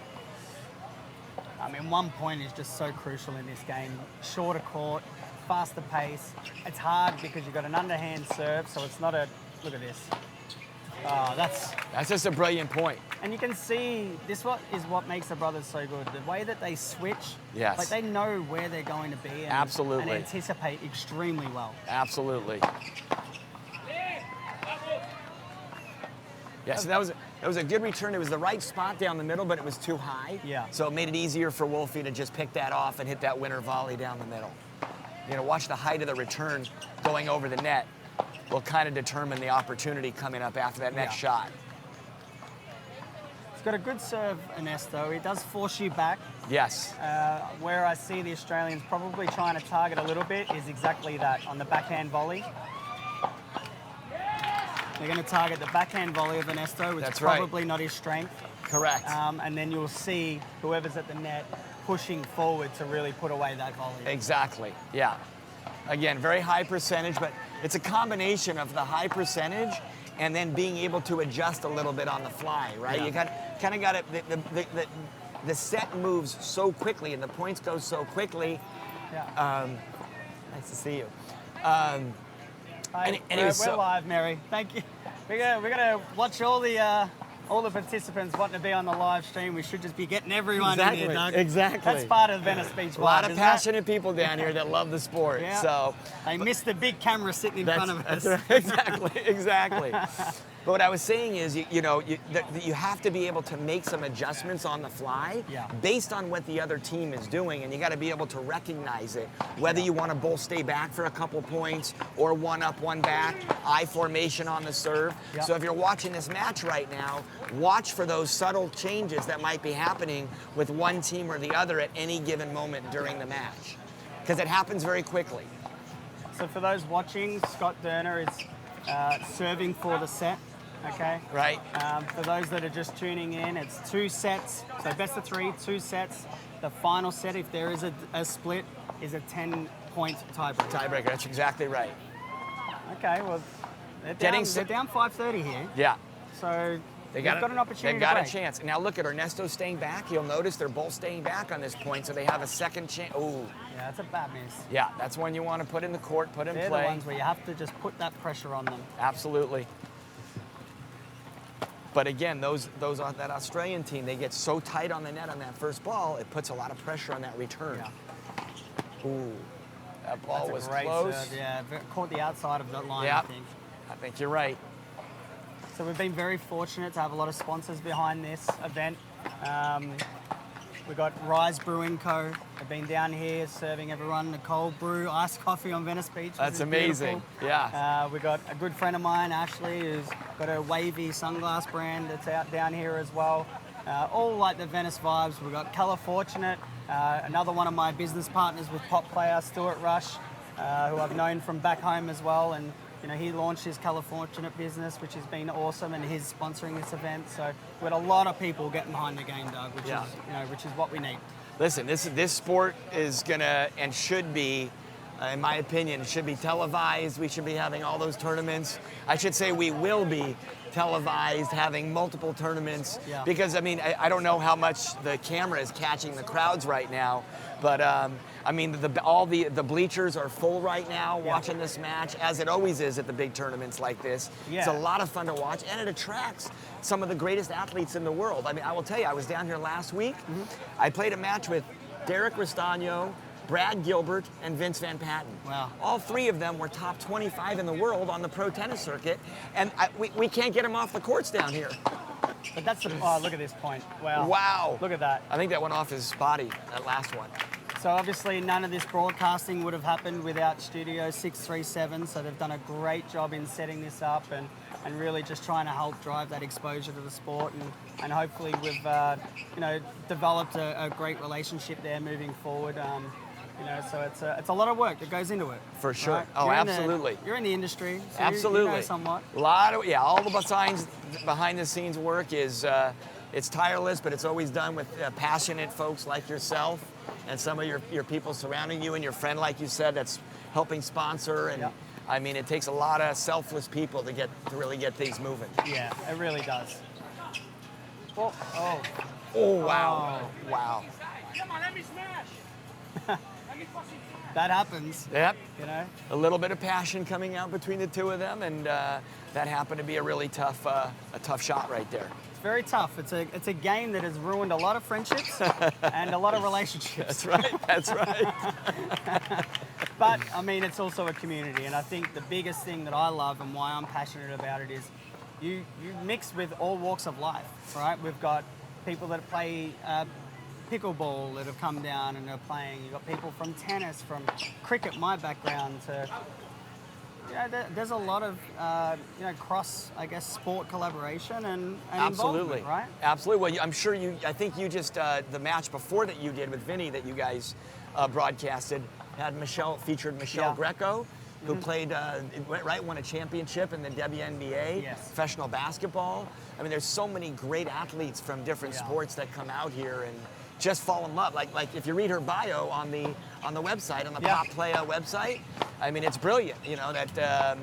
I mean, 1 point is just so crucial in this game. Shorter court, faster pace. It's hard because you've got an underhand serve, so it's not a, look at this. Oh, that's just a brilliant point. And you can see this is what makes the brothers so good. The way that they switch, Yes. like they know where they're going to be and, Absolutely. and anticipate extremely well. Absolutely. Yeah, so that was a good return. It was the right spot down the middle, but it was too high. Yeah. So it made it easier for Wolfie to just pick that off and hit that winner volley down the middle. Watch the height of the return going over the net will kind of determine the opportunity coming up after that next shot. He's got a good serve, Ernesto. He does force you back. Yes. Where I see the Australians probably trying to target a little bit is exactly that, on the backhand volley. They're going to target the backhand volley of Ernesto, which That's is right. probably not his strength. Correct. And then you'll see whoever's at the net pushing forward to really put away that volley. Exactly. Yeah. Again, very high percentage, but it's a combination of the high percentage and then being able to adjust a little bit on the fly, right? Yeah. You kind of got it. The set moves so quickly and the points go so quickly. Yeah. Nice to see you. Hi, and it we're was so- live, Mary. Thank you. We're gonna watch all the participants wanting to be on the live stream. We should just be getting everyone in here, Doug. Exactly. That's part of Venice Beach A lot Live, of isn't passionate people down here that love the sport. Yeah. So They missed the big camera sitting in front of us. Exactly. But what I was saying is, you have to be able to make some adjustments on the fly based on what the other team is doing, and you got to be able to recognize it. Whether you want to both stay back for a couple points or one up, one back, I formation on the serve. Yeah. So if you're watching this match right now, watch for those subtle changes that might be happening with one team or the other at any given moment during the match, because it happens very quickly. So for those watching, Scott Durner is serving for the set. Okay. Right. For those that are just tuning in, it's 2 sets. So best of 3, 2 sets. The final set, if there is a split, is a 10-point tiebreaker. Tiebreaker. That's exactly right. Okay. Well, they're down 5:30 here. Yeah. So They they've got an opportunity. They got to a break. chance. Now look at Ernesto staying back. You'll notice they're both staying back on this point, so they have a second chance. Ooh. Yeah, that's a bad miss. Yeah, that's one you want to put in the court, put in They're play. the ones where you have to just put that pressure on them. Absolutely. But again, that Australian team, they get so tight on the net on that first ball, it puts a lot of pressure on that return. Yeah. Ooh, that ball That's was a great close. serve. Yeah, caught the outside of that line, Yeah. I think. I think you're right. So we've been very fortunate to have a lot of sponsors behind this event. We got Rise Brewing Co. They've been down here serving everyone the cold brew, iced coffee on Venice Beach. Which That's is amazing. beautiful. Yeah. We got a good friend of mine, Ashley, who's got a wavy sunglass brand that's out down here as well. All like the Venice vibes. We've got Califortunate, another one of my business partners with Popplaya, Stuart Rush, who I've known from back home as well. And he launched his Califortunate business, which has been awesome, and he's sponsoring this event. So we've got a lot of people getting behind the game, Doug, which is what we need. Listen, this sport is gonna and should be, in my opinion, should be televised. We should be having all those tournaments. I should say we will be televised, having multiple tournaments. Yeah. Because I don't know how much the camera is catching the crowds right now, but all the bleachers are full right now watching this match, as it always is at the big tournaments like this. Yeah. It's a lot of fun to watch, and it attracts some of the greatest athletes in the world. I mean, I will tell you, I was down here last week. I played a match with Derek Restagno, Brad Gilbert, and Vince Van Patten. Wow. All three of them were top 25 in the world on the pro tennis circuit, and we can't get them off the courts down here. But that's look at this point. Wow. Wow. Look at that. I think that went off his body, that last one. So obviously none of this broadcasting would have happened without Studio 637. So they've done a great job in setting this up and really just trying to help drive that exposure to the sport. And hopefully we've developed a great relationship there moving forward. So it's a lot of work that goes into it. For sure. Right? Oh, You're absolutely. You're in the industry. So Absolutely. You know somewhat. A lot of, all the behind the scenes work is, it's tireless, but it's always done with passionate folks like yourself and some of your people surrounding you, and your friend, like you said, that's helping sponsor. And I mean, it takes a lot of selfless people to really get things moving. Yeah, it really does. Oh, Oh, wow. Wow. Come on, let me smash. that happens. Yep. A A little bit of passion coming out between the two of them, and that happened to be a really tough shot right there. It's very tough. It's a game that has ruined a lot of friendships and a lot of relationships. That's right. That's right. But I mean, it's also a community, and I think the biggest thing that I love and why I'm passionate about it is you mix with all walks of life, right? We've got people that play pickleball that have come down and are playing. You've got people from tennis, from cricket, my background, to there's a lot of cross, I guess, sport collaboration and Absolutely. involvement, right? Absolutely. Well, I'm sure I think you just, the match before that you did with Vinny that you guys broadcasted featured Michelle Greco, who played, won a championship in the WNBA, professional basketball. I mean, there's so many great athletes from different sports that come out here and just fall in love. Like if you read her bio on the website, on the Popplaya website, I mean, it's brilliant. That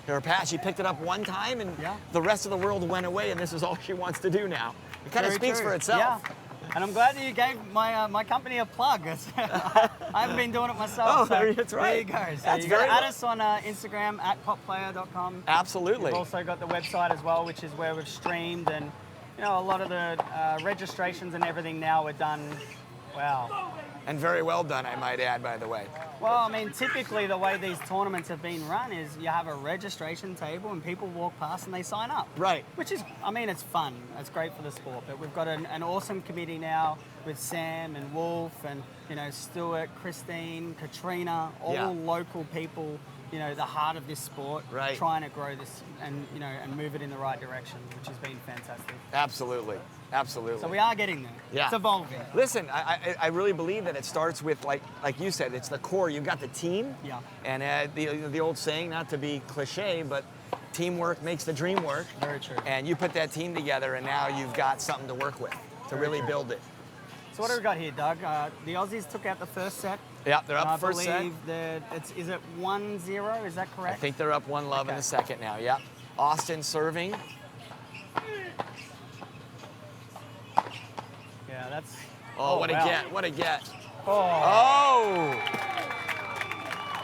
her past, she picked it up one time, and the rest of the world went away, and this is all she wants to do now. It kind of speaks for itself. Yeah. And I'm glad that you gave my company a plug. I haven't been doing it myself. Oh, that's right. There you go. So That's you very can add well. us on Instagram at popplaya.com. Absolutely. We've also got the website as well, which is where we've streamed, and a lot of the registrations and everything now are done. Wow. And very well done, I might add, by the way. Well, I mean, typically the way these tournaments have been run is you have a registration table and people walk past and they sign up. Right. Which is, I mean, it's fun. It's great for the sport. But we've got an awesome committee now with Sam and Wolf and, Stuart, Christine, Katrina, all local people, the heart of this sport, trying to grow this and, and move it in the right direction, which has been fantastic. Absolutely. Absolutely. So we are getting there. Yeah. It's evolving. Listen, I really believe that it starts with, like you said, it's the core. You've got the team. Yeah. And the old saying, not to be cliche, but teamwork makes the dream work. Very true. And you put that team together, and now you've got something to work with to really build it. So what do we got here, Doug? The Aussies took out the first set. Yeah, they're up first set. I believe is it 1-0? Is that correct? I think they're up 1-0 in the second now. Yeah. Austin serving. Yeah, that's. Oh, what wow. a get! What a get! Oh. Oh!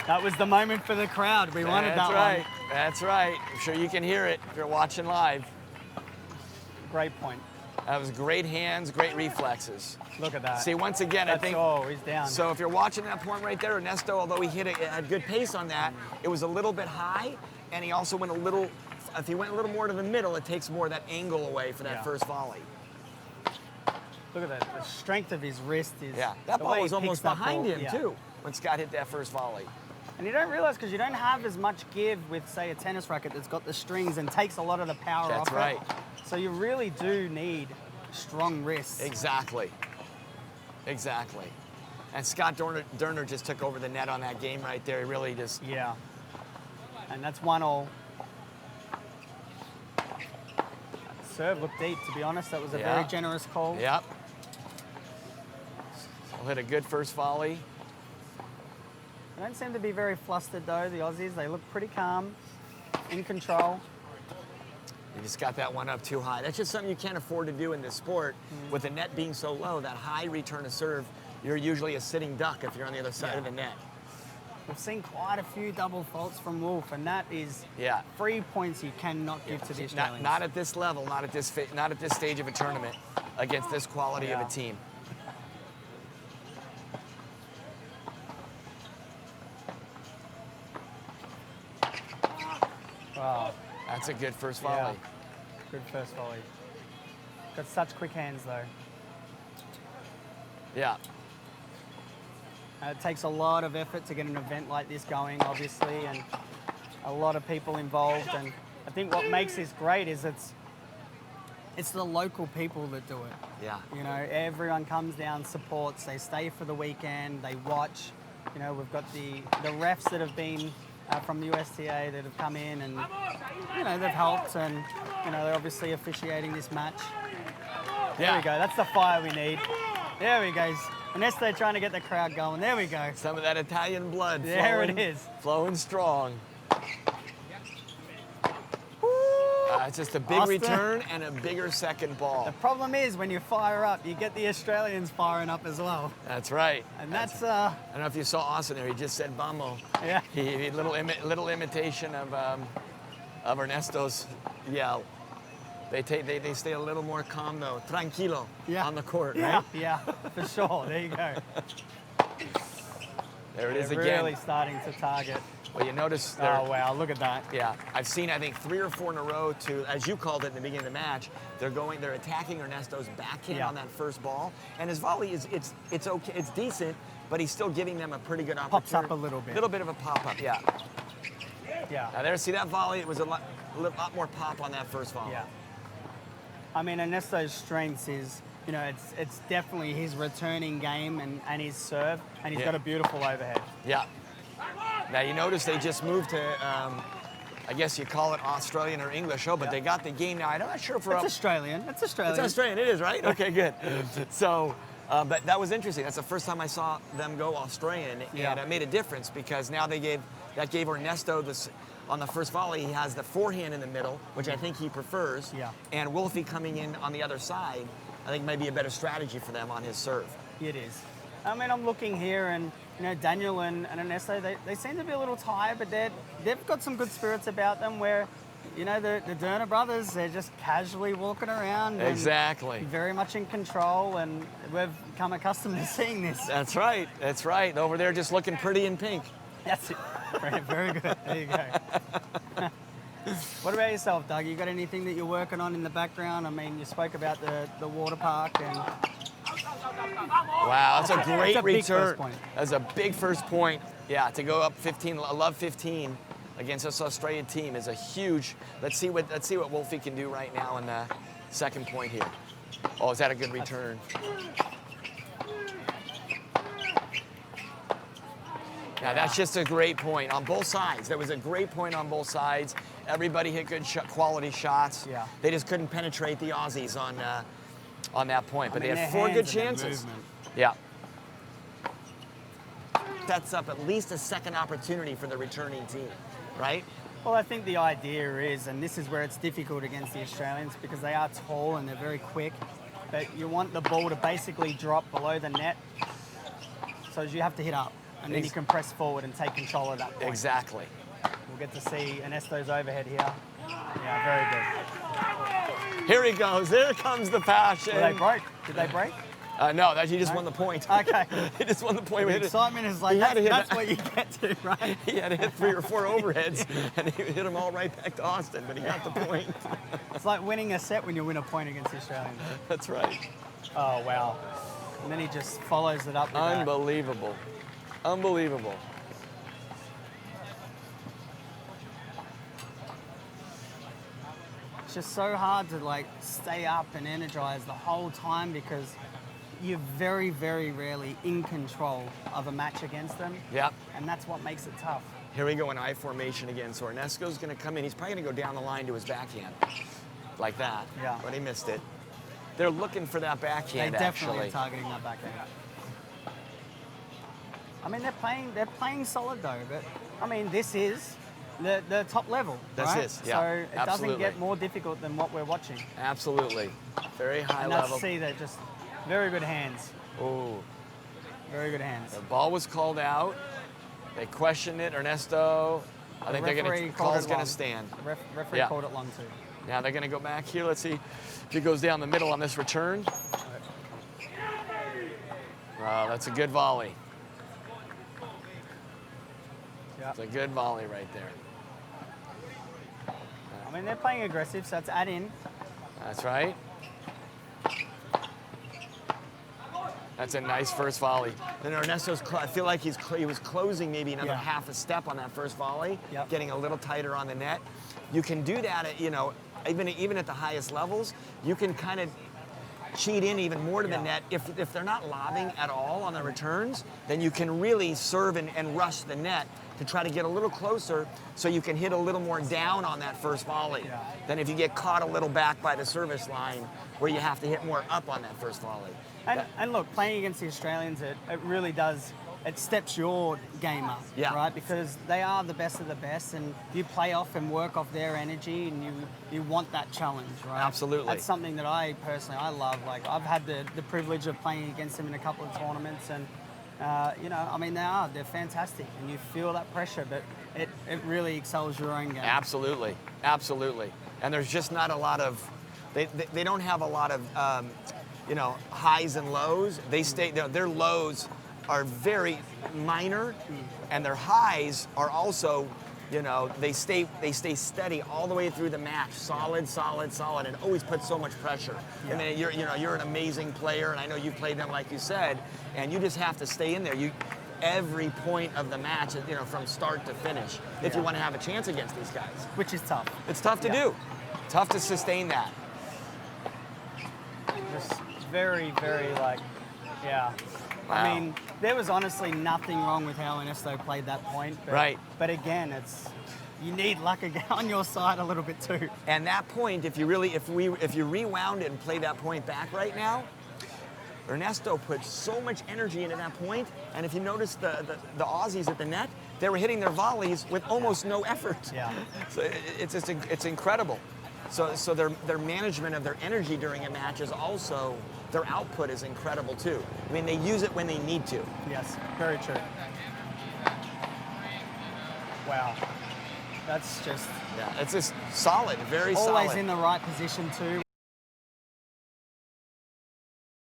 That was the moment for the crowd. We wanted that right. one. That's right. I'm sure you can hear it if you're watching live. Great point. That was great hands, great reflexes. Look at that. See, once again, I think. Oh, he's down. So if you're watching that point right there, Ernesto, although he had good pace on that, it was a little bit high, and he also went a little. If he went a little more to the middle, it takes more of that angle away for that first volley. Look at the strength of his wrist is. Yeah, that the ball way was he almost picks that behind ball. him Yeah. too when Scott hit that first volley. And you don't realize because you don't have as much give with, say, a tennis racket that's got the strings and takes a lot of the power That's off right. it. So you really do need strong wrists. Exactly. Exactly. And Scott Durner just took over the net on that game right there. He really just. Yeah. And that's 1-1. Serve looked deep, to be honest. That was a Yeah. very generous call. Yep. He'll hit a good first volley. They don't seem to be very flustered, though, the Aussies. They look pretty calm, in control. You just got that one up too high. That's just something you can't afford to do in this sport. With the net being so low, that high return to serve, you're usually a sitting duck if you're on the other side of the net. We've seen quite a few double faults from Wolf, and that is Yeah. 3 points you cannot give to the Australians. Not at this level, not at this stage of a tournament against this quality of Yeah. a team. Wow. That's a good first Yeah. volley. Good first volley. Got such quick hands, though. Yeah. It takes a lot of effort to get an event like this going, obviously, and a lot of people involved. And I think what makes this great is it's the local people that do it. Yeah. You know, everyone comes down, supports. They stay for the weekend. They watch. You know, we've got the refs that have been from the USTA that have come in and you know they've helped, and you know they're obviously officiating this match. There we go. That's the fire we need. There we go. Ernesto trying to get the crowd going. There we go. Some of that Italian blood There flowing, it is. flowing strong. It's just a big Austin. return and a bigger second ball. The problem is when you fire up, you get the Australians firing up as well, That's right. and that's I don't know if you saw Austin there. He just said "Vamos." yeah. He little imitation of Ernesto's yell. They stay a little more calm though, tranquilo Yeah. on the court, Yeah, right? yeah, for sure. There you go. There it is They're again. really starting to target. Well, you notice they're, Oh wow, look at that. yeah, I've seen I think 3 or 4 in a row to, as you called it in the beginning of the match, they're attacking Ernesto's backhand Yeah. on that first ball, and his volley it's okay, it's decent, but he's still giving them a pretty good opportunity. Pops up a little bit. Little bit of a pop up, yeah. Yeah. Now there, see that volley? It was a lot more pop on that first volley. Yeah. I mean, Ernesto's strengths is, you know, it's definitely his returning game and his serve, and he's Yeah. got a beautiful overhead. Yeah. Now you notice they just moved to, I guess you call it Australian or English, but they got the game now. I'm not sure if we're It's up. Australian. It's Australian. It's Australian, it is, right? Okay, good. So, but that was interesting. That's the first time I saw them go Australian, Yeah. and it made a difference because now that gave Ernesto this. On the first volley, he has the forehand in the middle, which I think he prefers. Yeah. And Wolfie coming in on the other side, I think may be a better strategy for them on his serve. It is. I mean, I'm looking here, and you know, Daniel and Ernesto, they seem to be a little tired, but they've got some good spirits about them. Where, you know, the Durner brothers, they're just casually walking around. And Exactly. very much in control, and we've become accustomed to seeing this. That's right. That's right. Over there, just looking pretty in pink. That's it. Very, very good. There you go. What about yourself, Doug? You got anything that you're working on in the background? I mean, you spoke about the water park and Wow, that's a great That's a big return. first point. That's a big first point. Yeah, to go up 15, I love 15 against this Australian team is a huge. Let's see what Wolfie can do right now in the second point here. Oh, is that a good return? Now that's just a great point on both sides. That was a great point on both sides. Everybody hit good quality shots. Yeah. They just couldn't penetrate the Aussies on that point, but I mean, they had their 4 good hands and their chances. movement. Yeah. Sets up at least a second opportunity for the returning team, right? Well, I think the idea is, and this is where it's difficult against the Australians because they are tall and they're very quick, but you want the ball to basically drop below the net, so you have to hit up, and then you can press forward and take control of that point. Exactly. We'll get to see Ernesto's overhead here. Yeah, very good. Here he goes. Here comes the passion. Well, they broke. Did they break? No, he just won the point. Okay. He just won the point. The Hit it. excitement is like, He had to hit that's that. what you get to, right? He had to hit 3 or 4 overheads, and he hit them all right back to Austin, but he got the point. It's like winning a set when you win a point against the Australians. That's right. Oh, wow. And then he just follows it up with that. Unbelievable. Unbelievable. It's just so hard to like stay up and energized the whole time because you're very, very rarely in control of a match against them. Yep. And that's what makes it tough. Here we go in I formation again. So Ernesto's going to come in. He's probably going to go down the line to his backhand like that. Yeah. But he missed it. They're looking for that backhand, They definitely actually. are targeting that backhand. I mean, they're playing solid though, but I mean, this is the top level, This right? is, yeah, So it absolutely. doesn't get more difficult than what we're watching. Absolutely. Very high And level. that's see, they're just very good hands. Oh, Very good hands. the ball was called out. They questioned it. Ernesto, I think they're going referee to called call's it going long. to stand. The referee Yeah. called it long too. Now they're going to go back here. Let's see if he goes down the middle on this return. Wow, that's a good volley. Yeah. It's a good volley right there. I mean, they're playing aggressive, so it's add in. That's right. That's a nice first volley. Then Ernesto's, I feel like he was closing maybe another Yeah. half a step on that first volley, Yep. getting a little tighter on the net. You can do that at, even at the highest levels, you can kind of cheat in even more to the Yeah. net. If they're not lobbing at all on the returns, then you can really serve and rush the net to try to get a little closer so you can hit a little more down on that first volley Yeah. than if you get caught a little back by the service line where you have to hit more up on that first volley. And look, playing against the Australians, it really does, it steps your game up, Yeah. right? Because they are the best of the best, and you play off and work off their energy, and you want that challenge, right? Absolutely. That's something that I personally, I love. Like, I've had the privilege of playing against them in a couple of tournaments, and, I mean, they're fantastic, and you feel that pressure, but it really excels your own game. Absolutely, absolutely. And there's just not a lot of, they don't have a lot of, highs and lows. They stay, their lows are very minor, and their highs are also, they stay steady all the way through the match, solid, and always put so much pressure. Yeah. I mean, you're an amazing player, and I know you've played them like you said, and you just have to stay in there. Every point of the match, from start to finish, if you Yeah. want to have a chance against these guys. Which is tough. It's tough to Yeah. do. Tough to sustain that. Just very, very yeah. Wow. I mean, there was honestly nothing wrong with how Ernesto played that point. But, Right. But again, you need luck on your side a little bit too. And that point, if you rewound it and play that point back right now, Ernesto put so much energy into that point, and if you notice the Aussies at the net, they were hitting their volleys with almost no effort. Yeah. So it's incredible. So their management of their energy during a match is also, their output is incredible too. I mean, they use it when they need to. Yes, very true. Wow. That's just Yeah, it's just solid, very always solid. in the right position too.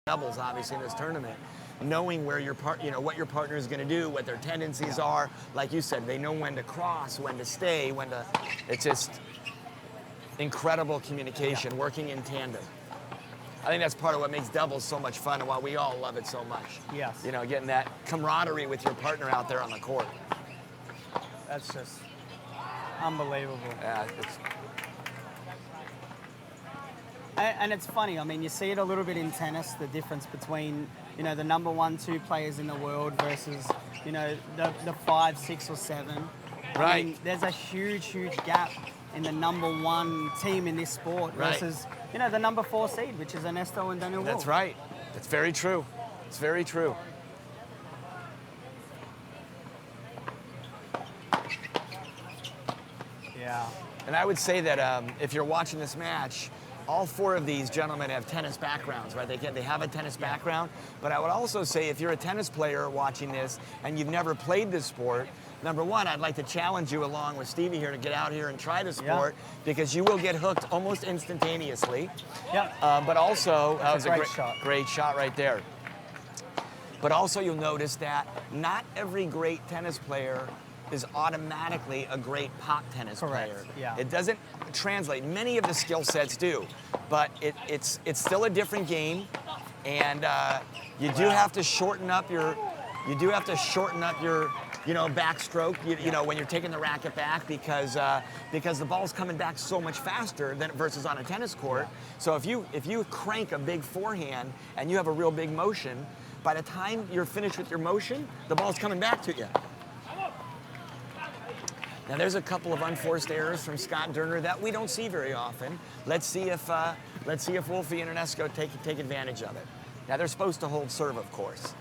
Doubles, obviously, in this tournament, knowing where what your partner is going to do, what their tendencies are. Like you said, they know when to cross, when to stay, it's just incredible communication, working in tandem. I think that's part of what makes doubles so much fun and why we all love it so much. Yes. Getting that camaraderie with your partner out there on the court. That's just unbelievable. Yeah, And it's funny, I mean, you see it a little bit in tennis, the difference between, the number 1, 2 players in the world versus, the 5, 6, or 7. I Right. mean, there's a huge, huge gap in the number 1 team in this sport Right. versus, the number 4 seed, which is Ernesto and Daniel that's Wolf. right. That's very true. It's very true. Yeah. And I would say that if you're watching this match, all 4 of these gentlemen have tennis backgrounds, right? They have a tennis background. But I would also say if you're a tennis player watching this and you've never played this sport, number 1, I'd like to challenge you along with Stevie here to get out here and try the sport because you will get hooked almost instantaneously. Yep. But also, that was a great shot. Great shot right there. But also you'll notice that not every great tennis player is automatically a great pop tennis Correct, player. yeah. It doesn't translate. Many of the skill sets do, but it's still a different game. and you do have to shorten up your, backstroke. You know, when you're taking the racket back because the ball's coming back so much faster than versus on a tennis court. So if you crank a big forehand and you have a real big motion, by the time you're finished with your motion, the ball's coming back to you. Now there's a couple of unforced errors from Scott Durner that we don't see very often. Let's see if Wolfie and Ernesto take advantage of it. Now they're supposed to hold serve, of course.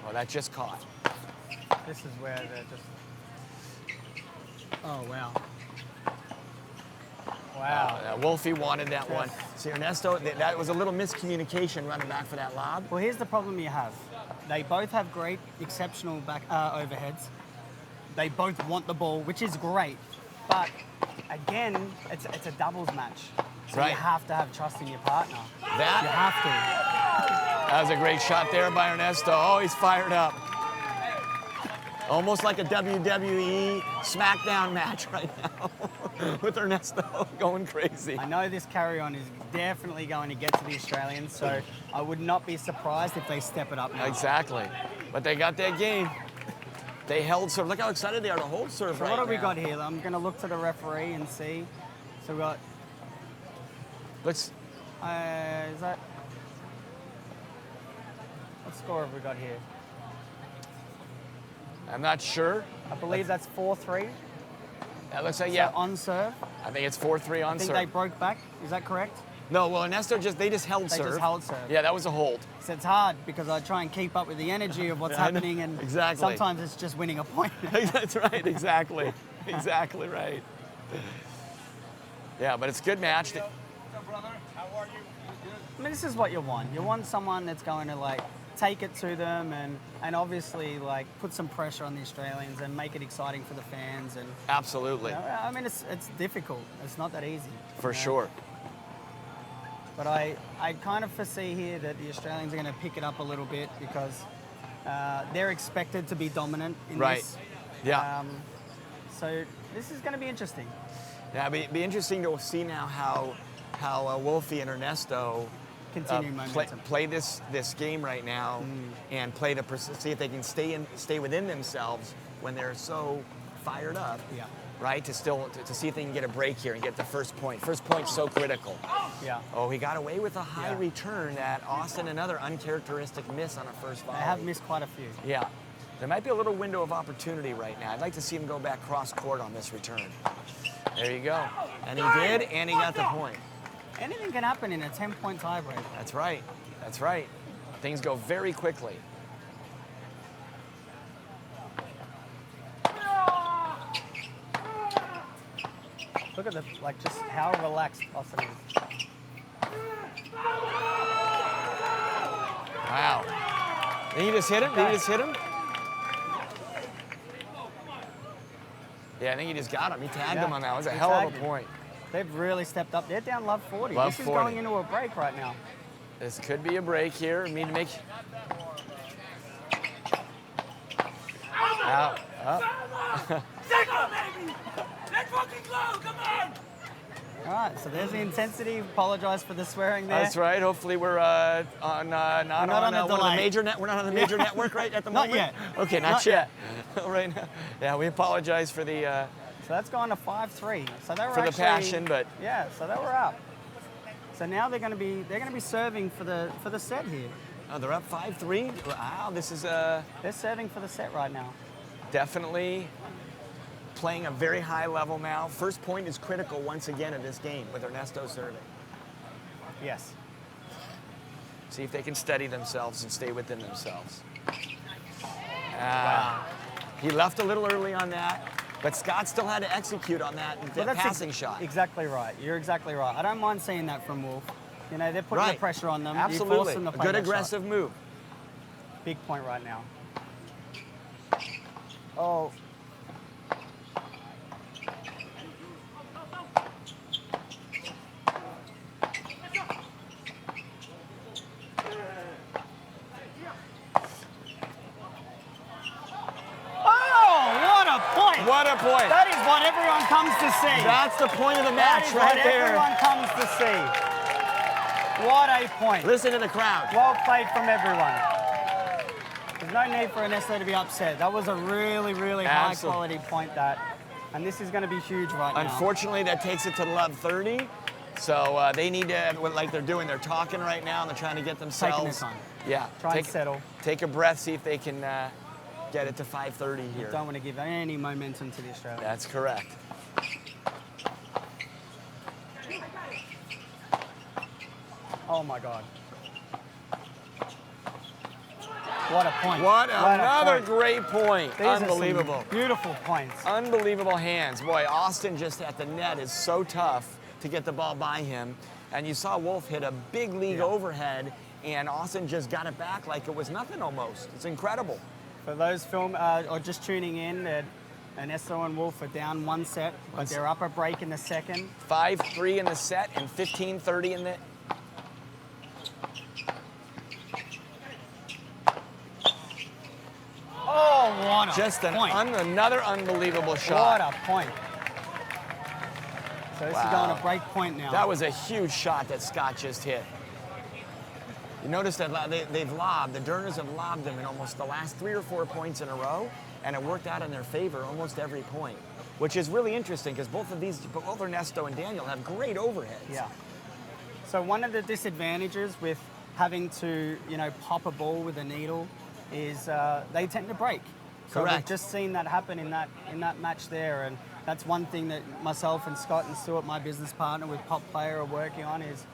Oh, that just caught. This is where they're just. Oh wow. Wow. Wolfie wanted that one. See, Ernesto, that was a little miscommunication running back for that lob. Well, here's the problem you have. They both have great, exceptional back overheads. They both want the ball, which is great. But again, it's a doubles match. So Right. you have to have trust in your partner. You That have was a great shot there by Ernesto. Oh, he's fired up. Almost like a WWE SmackDown match right now with Ernesto going crazy. to. I know this carry-on is definitely going to get to the Australians, so I would not be surprised if they step it up now. Exactly. But they got that game. They held serve. Look how excited they are to hold serve So right what have we now. got here? I'm going to look to the referee and see. So we got, Let's. is that, what score have we got here? I'm not sure. I believe that's 4-3. That looks like, So yeah. on serve. I think it's 4-3 on I think serve. they broke back. Is that correct? No, well, Ernesto they just held They serve. just held serve. Yeah, that was a hold. So it's hard because I try and keep up with the energy of what's happening, and Exactly. sometimes it's just winning a point. That's right, exactly. Exactly right. Yeah, but it's a good match. I mean, this is what you want. You want someone that's going to like take it to them and obviously like put some pressure on the Australians and make it exciting for the fans. And Absolutely. you know, I mean, it's difficult. It's not that easy. For you know. sure. But I kind of foresee here that the Australians are going to pick it up a little bit because they're expected to be dominant in Right. this. Yeah. So this is going to be interesting. Yeah, it'd be interesting to see now how Wolfie and Ernesto Continue momentum. play this game right now and play see if they can stay within themselves when they're so fired up. Yeah. Right, to see if they can get a break here and get the first point. First point's so critical. Yeah. Oh, he got away with a high Yeah. return at Austin, another uncharacteristic miss on a first volley. They have missed quite a few. Yeah, there might be a little window of opportunity right now. I'd like to see him go back cross court on this return. There you go, and he did, and he got the point. Anything can happen in a 10-point tiebreak. That's right, that's right. Things go very quickly. Look at just how relaxed Austin is. Wow. Did he just hit him? Did he just hit him? Yeah, I think he just got him. He tagged him on that. It was a He hell of tagged a him. point. They've really stepped up. They're down love 40. Love this 40. is going into a break right now. This could be a break here. Me to make. Out. Up. All right, so there's the intensity. Apologize for the swearing there. That's right. Hopefully we're not on on a one of the delay. major We're not on the major network right at the Not moment. yet. Okay, not yet. Right now. Yeah, we apologize for the. So that's gone to 5-3. So they were For the actually, passion, but- yeah. So they were up. So now they're going to be serving for the set here. Oh, they're up 5-3. Wow, this is They're serving for the set right now. definitely playing a very high level now. First point is critical once again in this game with Ernesto serving. Yes. See if they can steady themselves and stay within themselves. Wow. He left a little early on that, but Scott still had to execute on that Well, that's passing shot. Exactly right. You're exactly right. I don't mind seeing that from Wolf. You know, they're putting the pressure on them. You force Absolutely. them to A play good that aggressive move. shot. Big point right now. Oh. What a point. That is what everyone comes to see. That's the point of the That match is right what there. everyone comes to see. What a point. Listen to the crowd. Well played from everyone. There's no need for Ernesto to be upset. That was a really, really high quality point and this is going to be huge right now. Unfortunately, that takes it to love 30. So they need to, like they're doing, they're talking right now and they're trying to get themselves. Taking their time. Yeah. Try and settle. Take a breath, see if they can get it to 5:30 here. Don't want to give any momentum to the Australians. That's correct. Oh my God. What a point. Another great point. These Unbelievable. Are some beautiful points. Unbelievable hands. Boy, Austin just at the net is so tough to get the ball by him. And you saw Wolf hit a big league overhead, and Austin just got it back like it was nothing almost. It's incredible. For those or just tuning in, Ernesto and Wolf are down one set, but they're up a break in the second. 5-3 in the set and 15-30 in the... Oh, what a Just point. Another unbelievable shot. What a point. So this is going to break point now. That was a huge shot that Scott just hit. You notice that they've lobbed, the Durners have lobbed them in almost the last 3 or 4 points in a row, and it worked out in their favor almost every point, which is really interesting because both Ernesto and Daniel have great overheads. Yeah. So one of the disadvantages with having to, pop a ball with a needle is they tend to break. So Correct. we've just seen that happen in that match there, and that's one thing that myself and Scott and Stuart, my business partner with Popplaya, are working on is,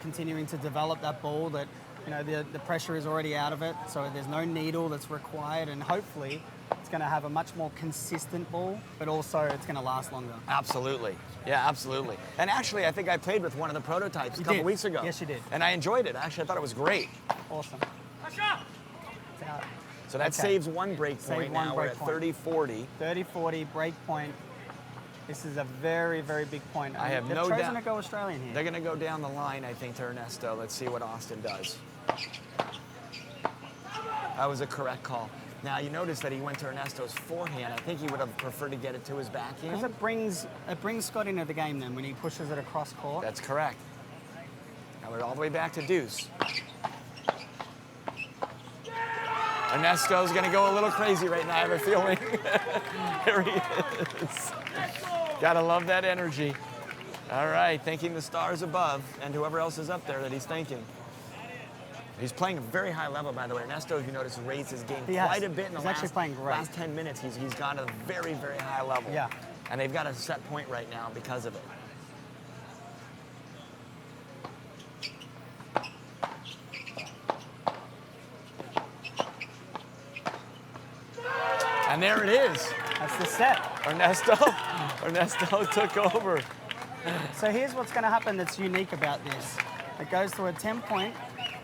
continuing to develop that ball that, the pressure is already out of it, so there's no needle that's required, and hopefully it's going to have a much more consistent ball, but also it's going to last longer. Absolutely. Yeah, absolutely. And actually, I think I played with one of the prototypes a couple weeks ago. Yes, you did. And I enjoyed it. Actually, I thought it was great. Awesome. So that saves one break point now. We're at 30-40. 30-40 break point. This is a very, very big point. I have no doubt. They've chosen to go Australian here. They're going to go down the line, I think, to Ernesto. Let's see what Austin does. That was a correct call. Now, you notice that he went to Ernesto's forehand. I think he would have preferred to get it to his backhand. Because it brings Scott into the game then when he pushes it across court. That's correct. Now we're all the way back to deuce. Ernesto's going to go a little crazy right now, I have a feeling. Here he is. Gotta love that energy. All right, thanking the stars above and whoever else is up there that he's thanking. He's playing a very high level, by the way. Ernesto, if you notice, raised his game quite a bit in the last 10 minutes. He's gone to a very, very high level. Yeah. And they've got a set point right now because of it. And there it is. That's the set. Ernesto took over. So here's what's going to happen that's unique about this. It goes to a 10-point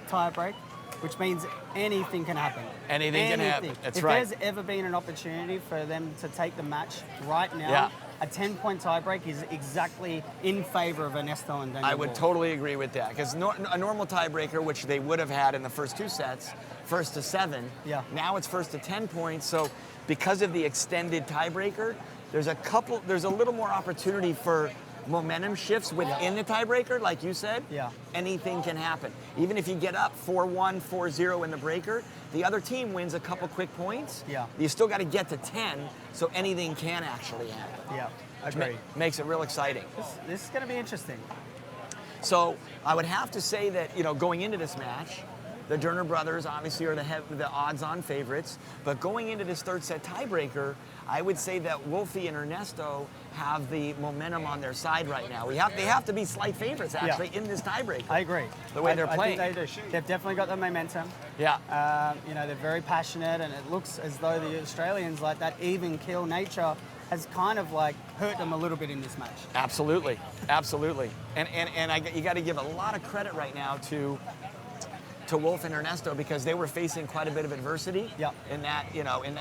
tie break, which means anything can happen. Anything can happen. That's right. If there's ever been an opportunity for them to take the match right now, a 10-point tie break is exactly in favor of Ernesto and Daniel. I would totally agree with that because a normal tiebreaker, which they would have had in the first 2 sets, first to 7. Yeah. Now it's first to 10 points. So because of the extended tiebreaker, there's a little more opportunity for momentum shifts within the tiebreaker, like you said. Yeah. Anything can happen. Even if you get up 4-1, 4-0 in the breaker, the other team wins a couple quick points. Yeah. You still got to get to 10, so anything can actually happen. Yeah, agree. Makes it real exciting. This is going to be interesting. So I would have to say that, going into this match, the Durner brothers obviously are the odds-on favorites, but going into this third set tiebreaker, I would say that Wolfie and Ernesto have the momentum on their side right now. They have to be slight favorites actually in this tiebreaker. I agree. The way they're playing. I think they do. They've definitely got the momentum. Yeah. They're very passionate, and it looks as though the Australians, like that even kill nature, has kind of like hurt them a little bit in this match. Absolutely, absolutely. And you got to give a lot of credit right now to Wolf and Ernesto because they were facing quite a bit of adversity in that,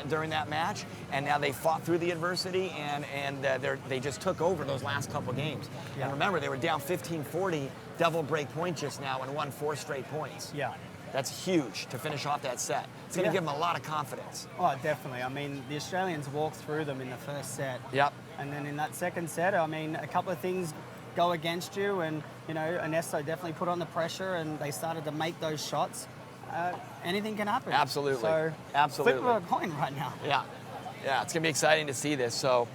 during that match, and now they fought through the adversity and they just took over those last couple games. And remember, they were down 15-40, double break point just now and won 4 straight points. Yeah. That's huge to finish off that set. It's going to give them a lot of confidence. Oh, definitely. I mean, the Australians walked through them in the first set. Yep. And then in that second set, I mean, a couple of things go against you. And, Ernesto definitely put on the pressure and they started to make those shots. Anything can happen. Absolutely. So, Absolutely. flip of a coin right now. Yeah, it's going to be exciting to see this. So,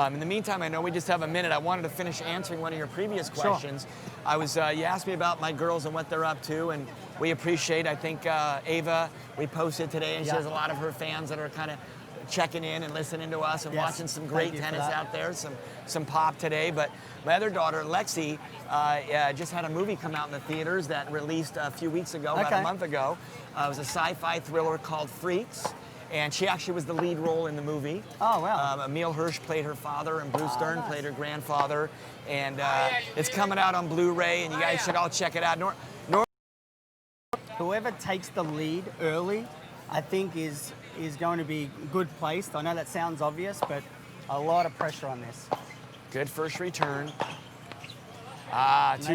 in the meantime, I know we just have a minute. I wanted to finish answering one of your previous questions. Sure. You asked me about my girls and what they're up to, and we appreciate. I think Ava, we posted today, and she has a lot of her fans that are kind of checking in and listening to us and watching some great tennis out there, some pop today. But my other daughter, Lexi, just had a movie come out in the theaters that released a few weeks ago, about a month ago. It was a sci-fi thriller called Freaks. And she actually was the lead role in the movie. Oh, wow. Emil Hirsch played her father, and Bruce Dern played her grandfather. And it's coming out on Blu-ray, and you guys should all check it out. Whoever takes the lead early, I think is going to be good placed. I know that sounds obvious, but a lot of pressure on this. Good first return. Too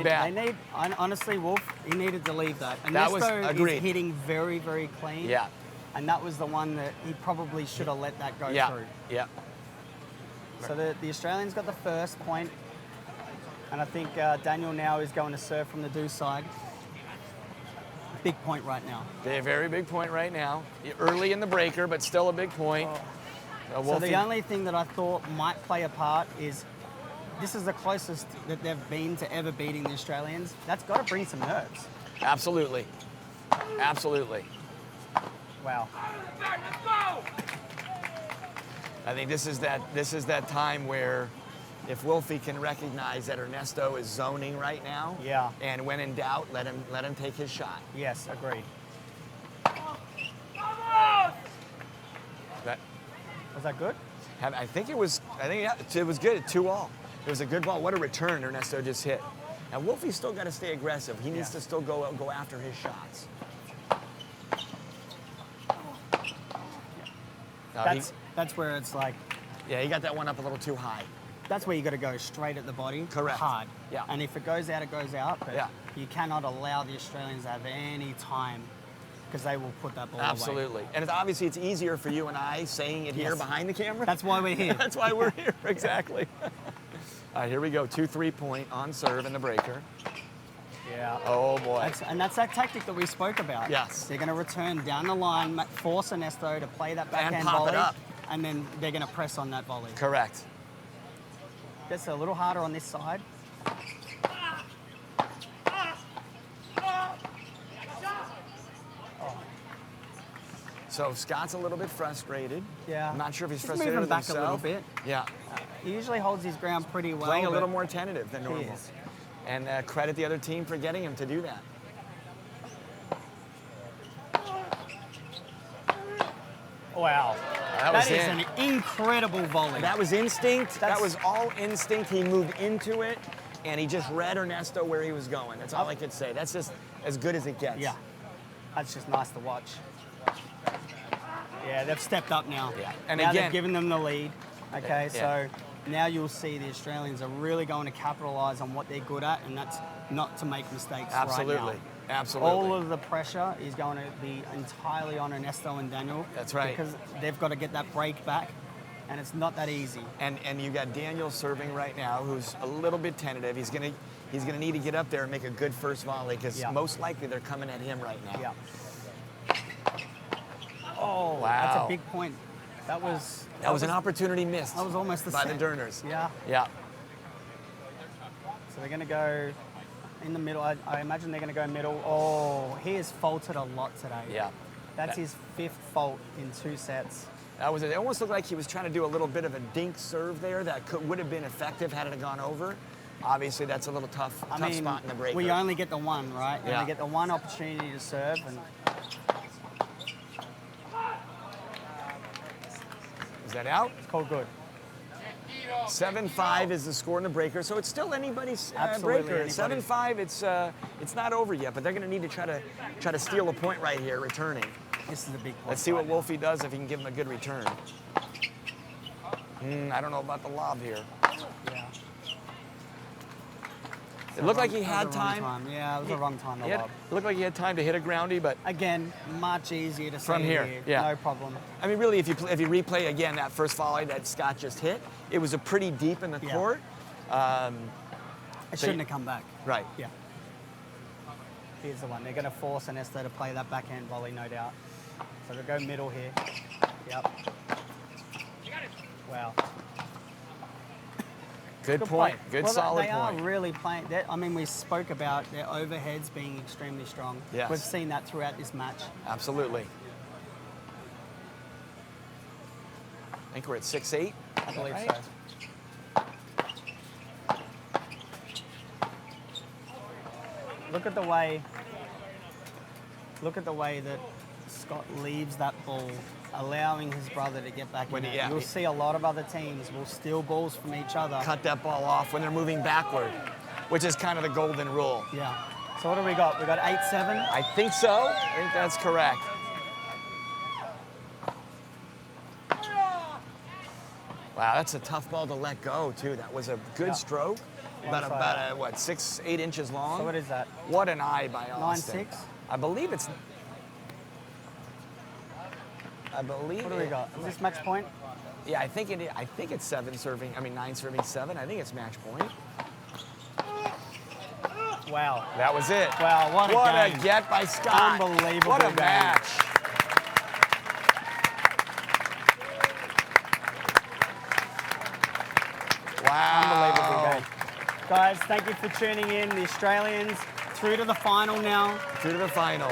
bad. Honestly, Wolf, he needed to leave that. And that was agreed. Is hitting very, very clean. Yeah. And that was the one that he probably should have let that go through. Yeah. So the Australians got the first point, and I think Daniel now is going to serve from the deuce side. Big point right now. A very big point right now. Early in the breaker, but still a big point. So the only thing that I thought might play a part is this is the closest that they've been to ever beating the Australians. That's got to bring some nerves. Absolutely. Absolutely. Wow. I think this is that time where if Wolfie can recognize that Ernesto is zoning right now, and when in doubt, let him take his shot. Yes, agreed. Was that good? I think it was good. 2-all. It was a good ball. What a return Ernesto just hit. Now Wolfie's still got to stay aggressive. He needs to still go after his shots. That's where it's like. Yeah, he got that one up a little too high. That's where you got to go straight at the body. Correct. Hard. Yeah. And if it goes out, it goes out. But yeah. You cannot allow the Australians to have any time because they will put that ball away. Absolutely. And it's easier for you and I saying it here behind the camera. That's why we're here. That's why we're here. Exactly. All right, here we go. 2-3 point on serve in the breaker. Yeah. Oh boy. That's that tactic that we spoke about. Yes. They're going to return down the line, force Ernesto to play that backhand and pop volley, it up. And then they're going to press on that volley. Correct. Gets a little harder on this side. So Scott's a little bit frustrated. Yeah. I'm not sure if he's Just frustrated moving with back a little himself. bit. Yeah. He usually holds his ground pretty well. Playing a little more tentative than normal. is. And credit the other team for getting him to do that. Wow. That is an incredible volley. That was instinct. That was all instinct. He moved into it, and he just read Ernesto where he was going. That's all I could say. That's just as good as it gets. Yeah. That's just nice to watch. Yeah, they've stepped up now. Yeah. And now again, they've given them the lead. Okay, Yeah. so now you'll see the Australians are really going to capitalise on what they're good at, and that's not to make mistakes Absolutely. right now. Absolutely. All of the pressure is going to be entirely on Ernesto and Daniel. That's right. Because they've got to get that break back, and it's not that easy. And you got Daniel serving right now, who's a little bit tentative. He's gonna need to get up there and make a good first volley because most likely they're coming at him right now. Yeah. Oh, wow. That's a big point. That was an opportunity missed. That was almost the by same. the Durners. Yeah. Yeah. So they're going to go in the middle. I imagine they're going to go middle. Oh, he has faulted a lot today. Yeah. That's his 5th fault in 2 sets. It almost looked like he was trying to do a little bit of a dink serve there that would have been effective had it gone over. Obviously, that's a little tough spot in the breaker. We only get the one, right? You Yeah. only get the one opportunity to serve. And Is that out? it's called good. 7-5 is the score in the breaker, so it's still anybody's Absolutely breaker. anybody's. 7-5, it's not over yet, but they're going to need to try to steal a point right here, returning. This is a big point. Let's see what right now. Wolfie does if he can give him a good return. I don't know about the lob here. Yeah. It looked like he That was had the wrong time. Yeah, it was the wrong time to lob. It looked like he had time to hit a groundie, but Again, much easier to From see here, yeah. No problem. I mean, really, if you replay again that first volley that Scott just hit, it was a pretty deep in the Yeah. court. It So shouldn't you- have come back. Right. Yeah. Here's the one. They're going to force Ernesto to play that backhand volley, no doubt. So they'll go middle here. Yep. Wow. Good Good point. play. Good Well, solid they point. are really playing. I mean, we spoke about their overheads being extremely strong. Yes. We've seen that throughout this match. Absolutely. I think we're at 6-8. I believe right? so. Look at the way. Look at the way that Scott leaves that ball, allowing his brother to get back When in he- there. yeah, You'll he- see a lot of other teams will steal balls from each other. Cut that ball off when they're moving backward, which is kind of the golden rule. Yeah. So what do we got? We got 8-7. I think so. I think that's correct. Wow, that's a tough ball to let go, too. That was a good Yeah. stroke. One side. About what, 6-8 inches long? So what is that? What an eye by Austin. 9-6? I believe it's. I believe. What do we got? Is this match point? Yeah, I think it. I think it's 7 serving. I mean 9 serving 7. I think it's match point. Wow. That was it. Wow, what a game. get by Scott. Unbelievable What a game. match. Unbelievable Wow. game. Guys, thank you for tuning in. The Australians through to the final now. Through to the final.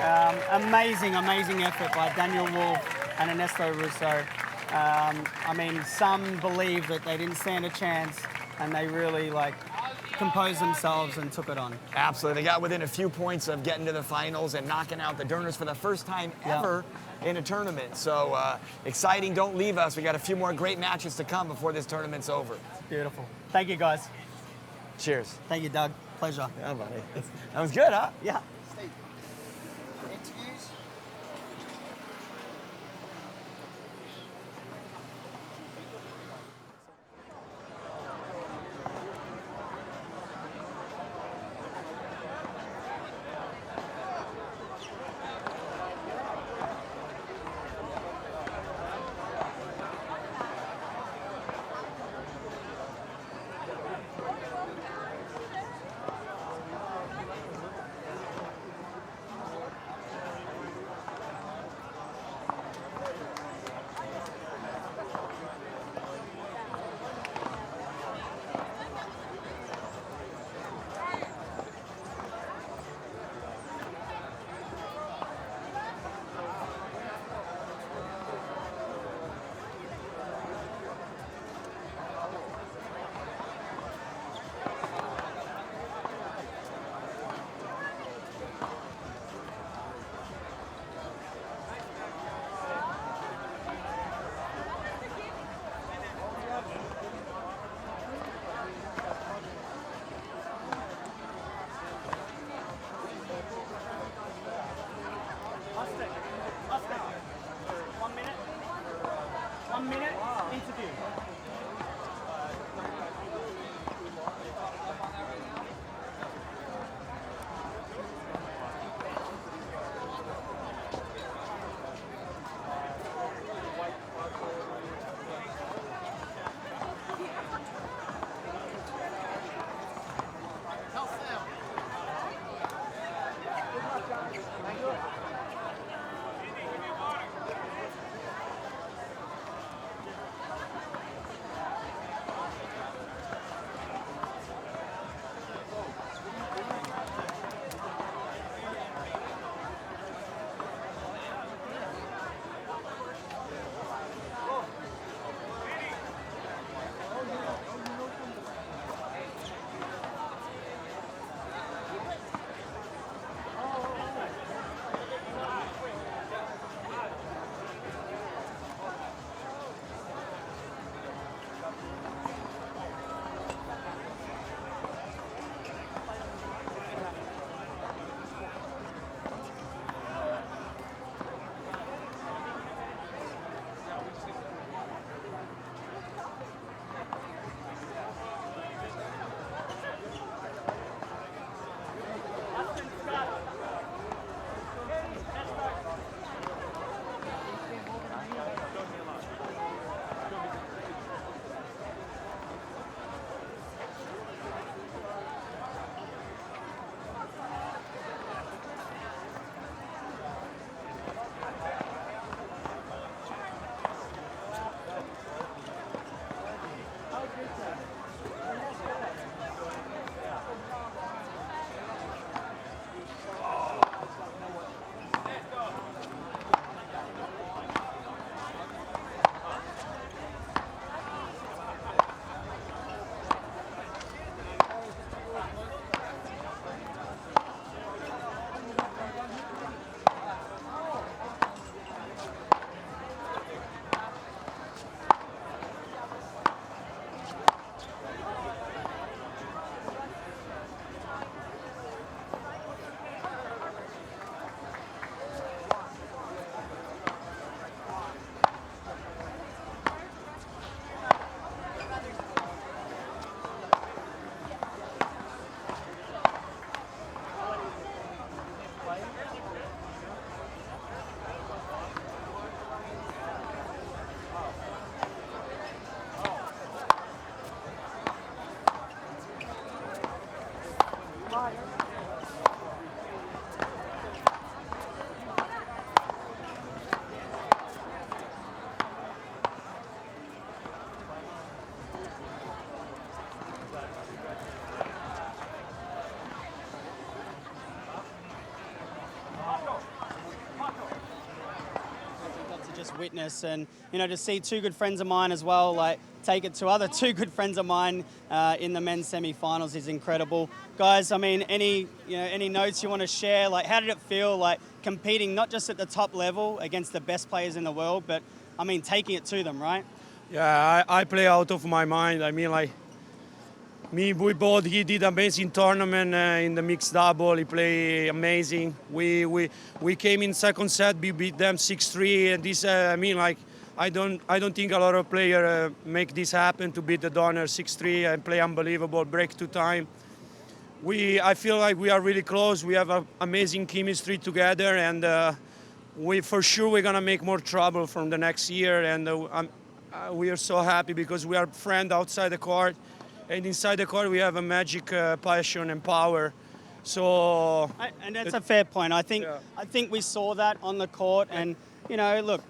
Amazing, amazing effort by Daniel Wolf and Ernesto Russo. I mean, some believe that they didn't stand a chance, and they really composed themselves and took it on. Absolutely. They got within a few points of getting to the finals and knocking out the Durners for the first time ever in a tournament. So exciting. Don't leave us. We got a few more great matches to come before this tournament's over. Beautiful. Thank you, guys. Cheers. Thank you, Doug. Pleasure. Yeah, buddy. That was good, huh? Yeah. One minute interview. just witness, and to see two good friends of mine as well, like take it to other two good friends of mine in the men's semi-finals is incredible, guys. I mean, any notes you want to share? Like, how did it feel, like competing not just at the top level against the best players in the world, but I mean, taking it to them, right? Yeah, I play out of my mind. I mean, like he did amazing tournament in the mixed double. He played amazing. We came in second set, we beat them 6-3, and this I mean, like I don't think a lot of players make this happen to beat the Donner 6-3 and play unbelievable breakthrough time. I feel like we are really close. We have an amazing chemistry together, and we're gonna make more trouble from the next year. And we are so happy because we are friends outside the court, and inside the court we have a magic passion and power. So and that's a fair point. I think Yeah. I think we saw that on the court, and look,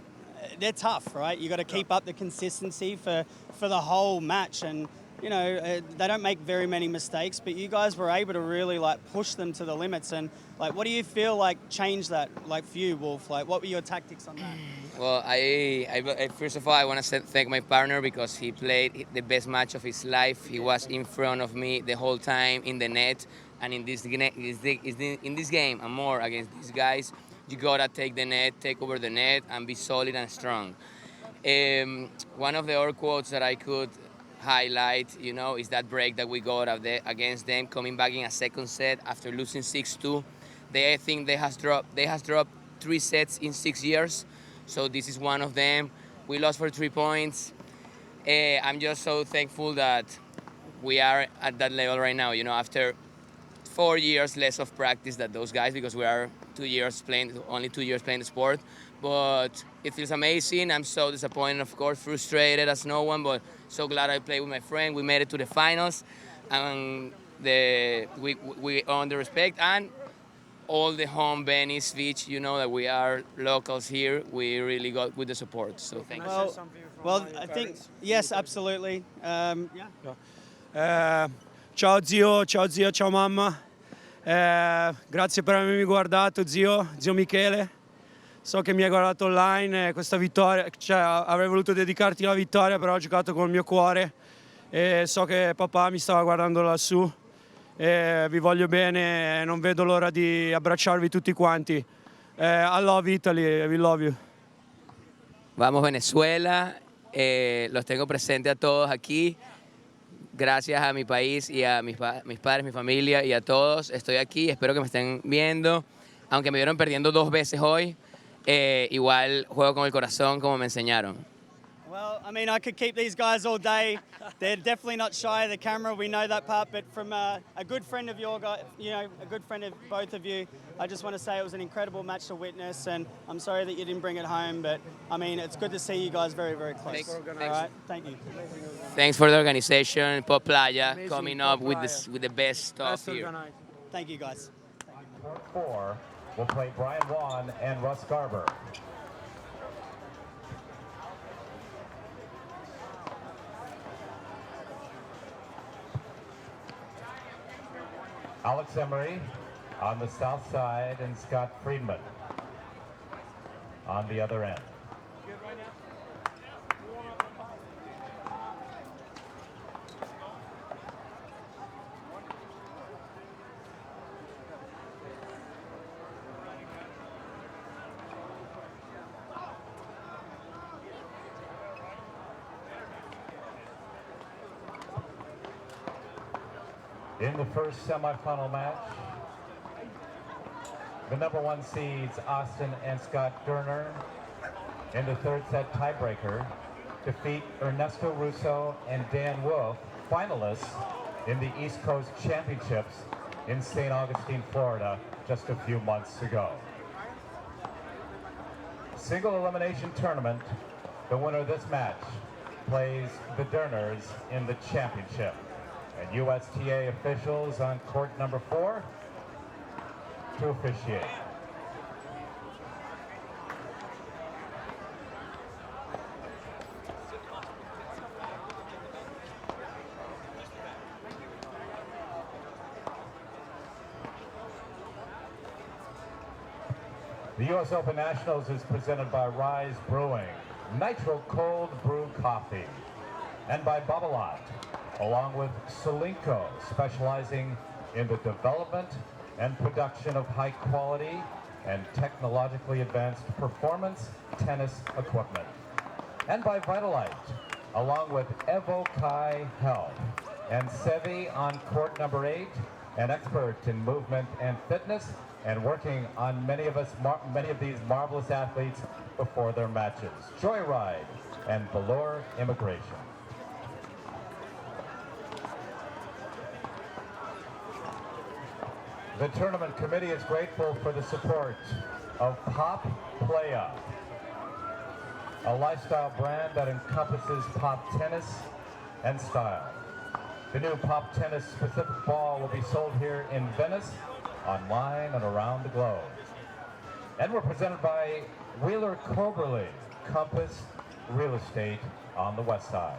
they're tough, right? You got to keep up the consistency for the whole match, and they don't make very many mistakes, but you guys were able to really like push them to the limits. And like, what do you feel like changed that, like for you, Wolf? Like, what were your tactics on that? Well, I first of all, I want to thank my partner because he played the best match of his life. He was in front of me the whole time in the net, and in this game and more against these guys, you gotta take the net, take over the net, and be solid and strong. One of the other quotes that I could highlight, is that break that we got against them, coming back in a second set after losing 6-2. I think they has dropped 3 sets in 6 years. So this is one of them. We lost for 3 points. I'm just so thankful that we are at that level right now. After 4 years less of practice than those guys, because we are only 2 years playing the sport. But it feels amazing. I'm so disappointed, of course, frustrated as no one, but so glad I played with my friend. We made it to the finals, and we earned the respect, and all the home Venice Beach, that we are locals here, we really got with the support. So thank you. Well, I think yes, absolutely. Ciao zio, ciao mamma. Grazie per avermi guardato, zio Michele. So che mi hai guardato online, questa vittoria, cioè avrei voluto dedicarti la vittoria, però ho giocato col mio cuore e so che papà mi stava guardando lassù. Vi voglio bene, non vedo l'ora di abbracciarvi tutti quanti. I love Italy, we love you. Vamos Venezuela, los tengo presentes a todos aquí. Gracias a mi país y a mis padres, mi familia y a todos. Estoy aquí, espero que me estén viendo. Aunque me vieron perdiendo 2 veces hoy, igual juego con el corazón como me enseñaron. Well, I mean, I could keep these guys all day. They're definitely not shy of the camera. We know that part. But from a good friend of your guy, a good friend of both of you, I just want to say it was an incredible match to witness. And I'm sorry that you didn't bring it home. But I mean, it's good to see you guys very, very close. Thanks. All right, thank you. Thanks for the organization, Popplaya, coming up with the best stuff here. Thank you, guys. Court 4 will play Brian Wan and Russ Garber. Alex Emery on the south side and Scott Friedman on the other end. In the first semifinal match, the number 1 seeds Austin and Scott Durner in the 3rd set tiebreaker defeat Ernesto Russo and Dan Wolf, finalists in the East Coast Championships in St. Augustine, Florida, just a few months ago. Single elimination tournament, the winner of this match plays the Durners in the championship. And USTA officials on court number 4 to officiate. The The U.S. Open Nationals is presented by Rise Brewing, Nitro Cold Brew Coffee, and by Popplaya, along with Solinco, specializing in the development and production of high quality and technologically advanced performance tennis equipment. And by Vitalite, along with Evokai Health, and Sevi on court number 8, an expert in movement and fitness, and working on many of these marvelous athletes before their matches. Joyride and Velour Immigration. The tournament committee is grateful for the support of Popplaya, a lifestyle brand that encompasses pop tennis and style. The new Pop Tennis specific ball will be sold here in Venice, online and around the globe. And we're presented by Wheeler Coberly, Compass Real Estate on the West Side.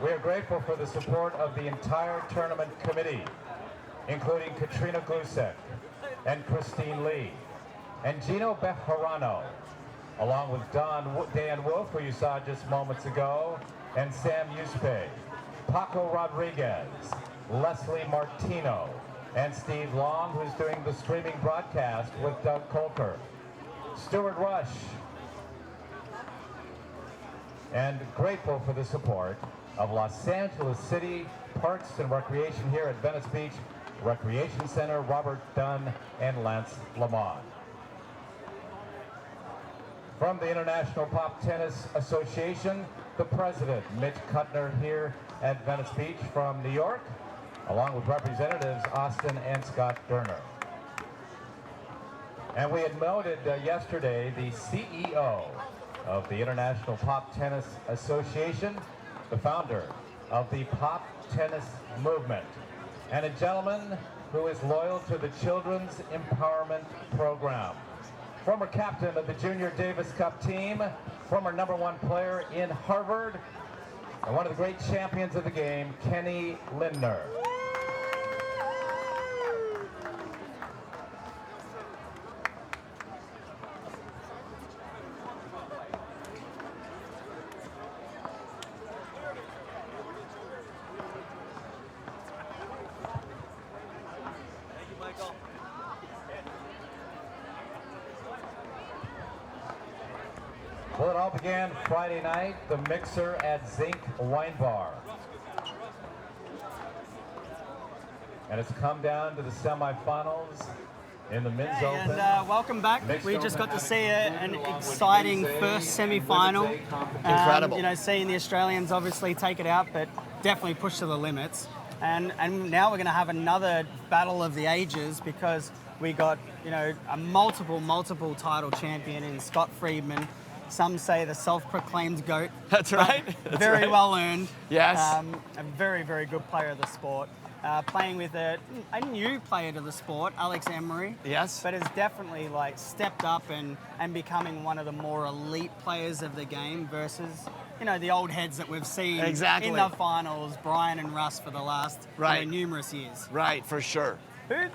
We are grateful for the support of the entire tournament committee, including Katrina Glusek and Christine Lee and Gino Bejarano, along with Dan Wolf, who you saw just moments ago, and Sam Yuspe, Paco Rodriguez, Leslie Martino, and Steve Long, who's doing the streaming broadcast with Doug Colker, Stuart Rush, and grateful for the support of Los Angeles City Parks and Recreation here at Venice Beach Recreation Center, Robert Dunn and Lance Lamont. From the International Pop Tennis Association, the president, Mitch Kuttner, here at Venice Beach from New York, along with representatives Austin and Scott Durner. And we had noted yesterday the CEO of the International Pop Tennis Association, the founder of the Pop Tennis Movement, and a gentleman who is loyal to the Children's Empowerment Program. Former captain of the Junior Davis Cup team, former #1 player in Harvard, and one of the great champions of the game, Kenny Lindner. Well, it all began Friday night, the Mixer at Zinc Wine Bar. And it's come down to the semifinals in the men's open. And welcome back. We just got to see an exciting first semi-final. Incredible. You know, seeing the Australians obviously take it out, but definitely push to the limits. And now we're going to have another battle of the ages because we got, you know, a multiple title champion in Scott Friedman. Some say the self-proclaimed GOAT. That's right. Very well earned. Yes. A very good player of the sport. Playing with a new player to the sport, Alex Emery. Yes. But has definitely like stepped up and becoming one of the more elite players of the game versus, you know, the old heads that we've seen Exactly. in the finals, Brian and Russ, for the last numerous years. Right, for sure.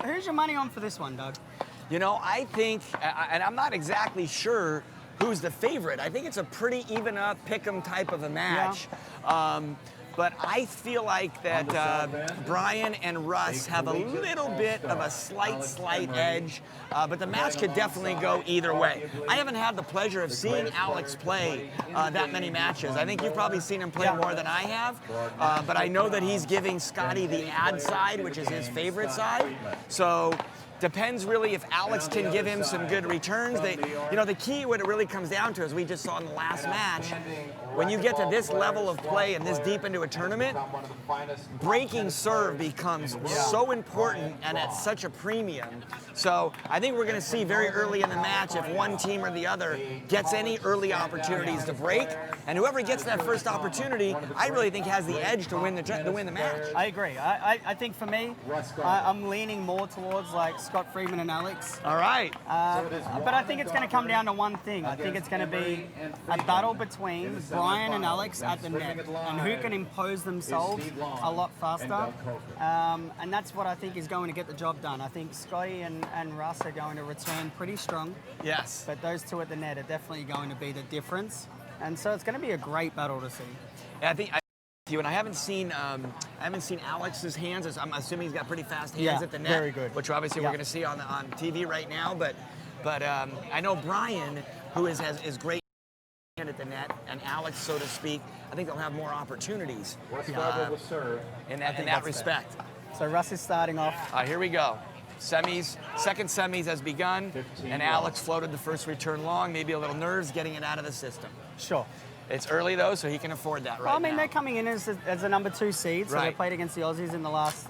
Who's your money on for this one, Doug? You know, I think, and I'm not exactly sure who's the favorite. I think it's a pretty even up, pick 'em type of a match. Yeah. But I feel like that Brian and Russ have a little bit of a slight edge, but the match could definitely go either way. I haven't had the pleasure of seeing Alex play that many matches. I think you've probably seen him play more than I have, but I know that he's giving Scotty the ad side, which is his favorite side. So depends really if Alex can give him some good returns. You know, the key, what it really comes down to, as we just saw in the last match, when you get to this level of play and this deep into a tournament, breaking serve becomes so important and at such a premium. So I think we're going to see very early in the match if one team or the other gets any early opportunities to break, and whoever gets that first opportunity, I really think has the edge to win the match. I agree. I think for me, I'm leaning more towards like Scott Scott Friedman and Alex. All right. But I think it's going to come down to one thing. I think it's going to be a battle between Brian and Alex at the net, and who can impose themselves a lot faster. And that's what I think is going to get the job done. I think Scotty and Russ are going to return pretty strong. Yes. But those two at the net are definitely going to be the difference. And so it's going to be a great battle to see. I think you and I haven't seen Alex's hands. I'm assuming he's got pretty fast hands at the net, very good. which obviously we're going to see on TV right now. But I know Brian, who is great hand at the net, and Alex, so to speak. I think they'll have more opportunities in that respect. So Russ is starting off. Here we go. Second semis has begun, and Alex floated the first return long. Maybe a little nerves getting it out of the system. Sure. It's early though, so he can afford that right Well, I mean, now. they're coming in as a number 2 seed, so they Right. played against the Aussies in the last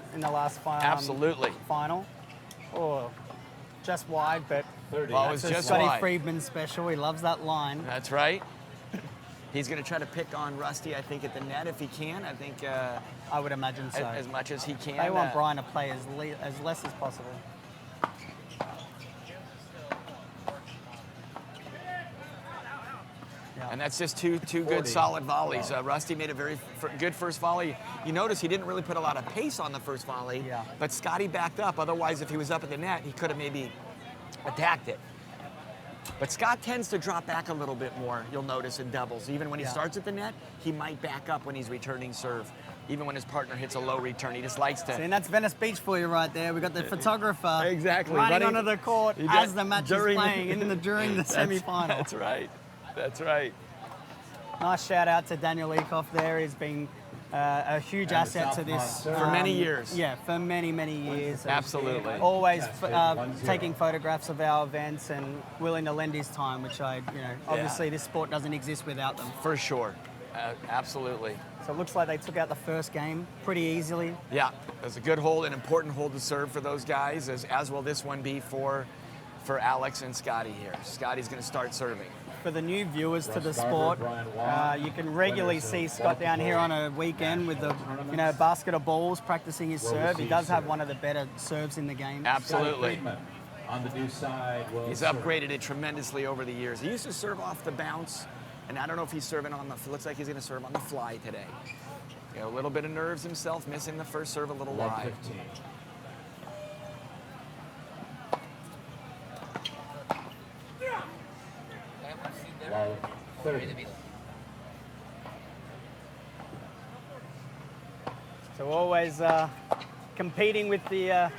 Absolutely. final. Or just wide, but Well, it was that's a just Scotty wide. Friedman special. He loves that line. That's right. He's going to try to pick on Rusty, I think, at the net if he can. I think I would imagine so. as much as he can. They want Brian to play as less as possible. Yeah. And that's just two good solid volleys. Rusty made a very good first volley. You notice he didn't really put a lot of pace on the first volley, but Scotty backed up. Otherwise, if he was up at the net, he could have maybe attacked it. But Scott tends to drop back a little bit more, you'll notice, in doubles. Even when he starts at the net, he might back up when he's returning serve. Even when his partner hits a low return, he just likes to. See, and that's Venice Beach for you right there. We got the photographer Exactly. running onto the court as the match is during- playing during the semi-final. That's right. That's right. Nice shout out to Daniel Eekhoff there. He's been a huge asset to this. For many years. Yeah, for many, many years. And Absolutely. always taking photographs of our events and willing to lend his time, which obviously this sport doesn't exist without them. For sure. Absolutely. So it looks like they took out the first game pretty easily. Yeah, it was a good hold, an important hold to serve for those guys, as will this one be for Alex and Scotty here. Scotty's going to start serving. For the new viewers to the sport, you can regularly see Scott down here on a weekend with the basket of balls practicing his serve. He does have one of the better serves in the game. Absolutely. On the new side, He's upgraded it tremendously over the years. He used to serve off the bounce, and I don't know if he's serving on the. Looks like he's going to serve on the fly today. A little bit of nerves himself, missing the first serve a little wide. 15. Love 30. So always competing with the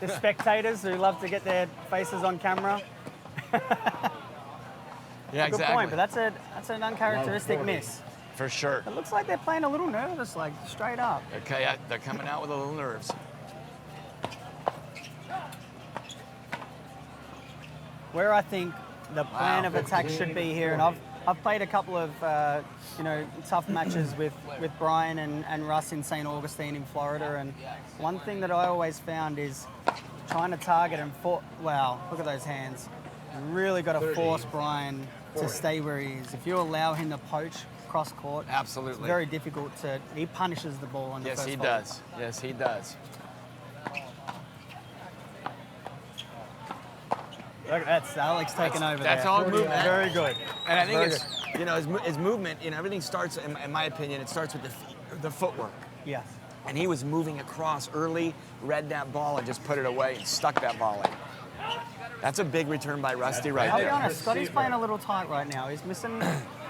spectators who love to get their faces on camera. Yeah, Good exactly. point, but that's an uncharacteristic miss. For sure. It looks like they're playing a little nervous, like straight up. Okay, they're coming out with a little nerves. Where I think the plan of attack should be here, and I've played a couple of tough matches with Brian and Russ in St. Augustine in Florida, and one thing that I always found is trying to target and wow, look at those hands. You really got to force Brian to stay where he is. If you allow him to poach cross court, Absolutely. it's very difficult he punishes the ball on the Yes, first he volley. does. Yes, he does. Look, that's Alex taking over That's there. all movement. Very good. And I think Very it's his movement. Everything starts, in my opinion, it starts with the footwork. Yes. And he was moving across early, read that ball, and just put it away and stuck that volley. That's a big return by Rusty right I'll be there. honest, Scotty's playing a little tight right now. He's missing,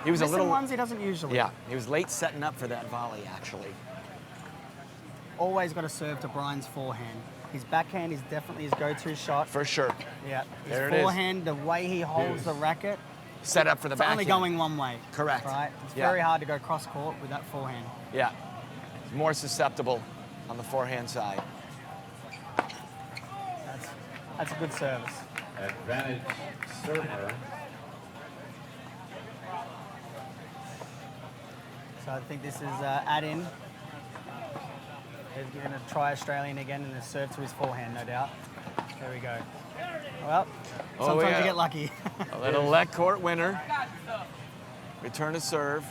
He was a little ones he doesn't usually. Yeah, he was late setting up for that volley actually. Always got to serve to Brian's forehand. His backhand is definitely his go-to shot. For sure. Yeah. His There it is. forehand, the way he holds the racket, Set up for the it's backhand. only going one way. Correct. Right? It's Yeah. very hard to go cross court with that forehand. Yeah. More susceptible on the forehand side. That's a good service. Advantage server. So I think this is add-in. He's going to try Australian again and a serve to his forehand, no doubt. There we go. Well, sometimes yeah. you get lucky. A little let court winner. Return to serve.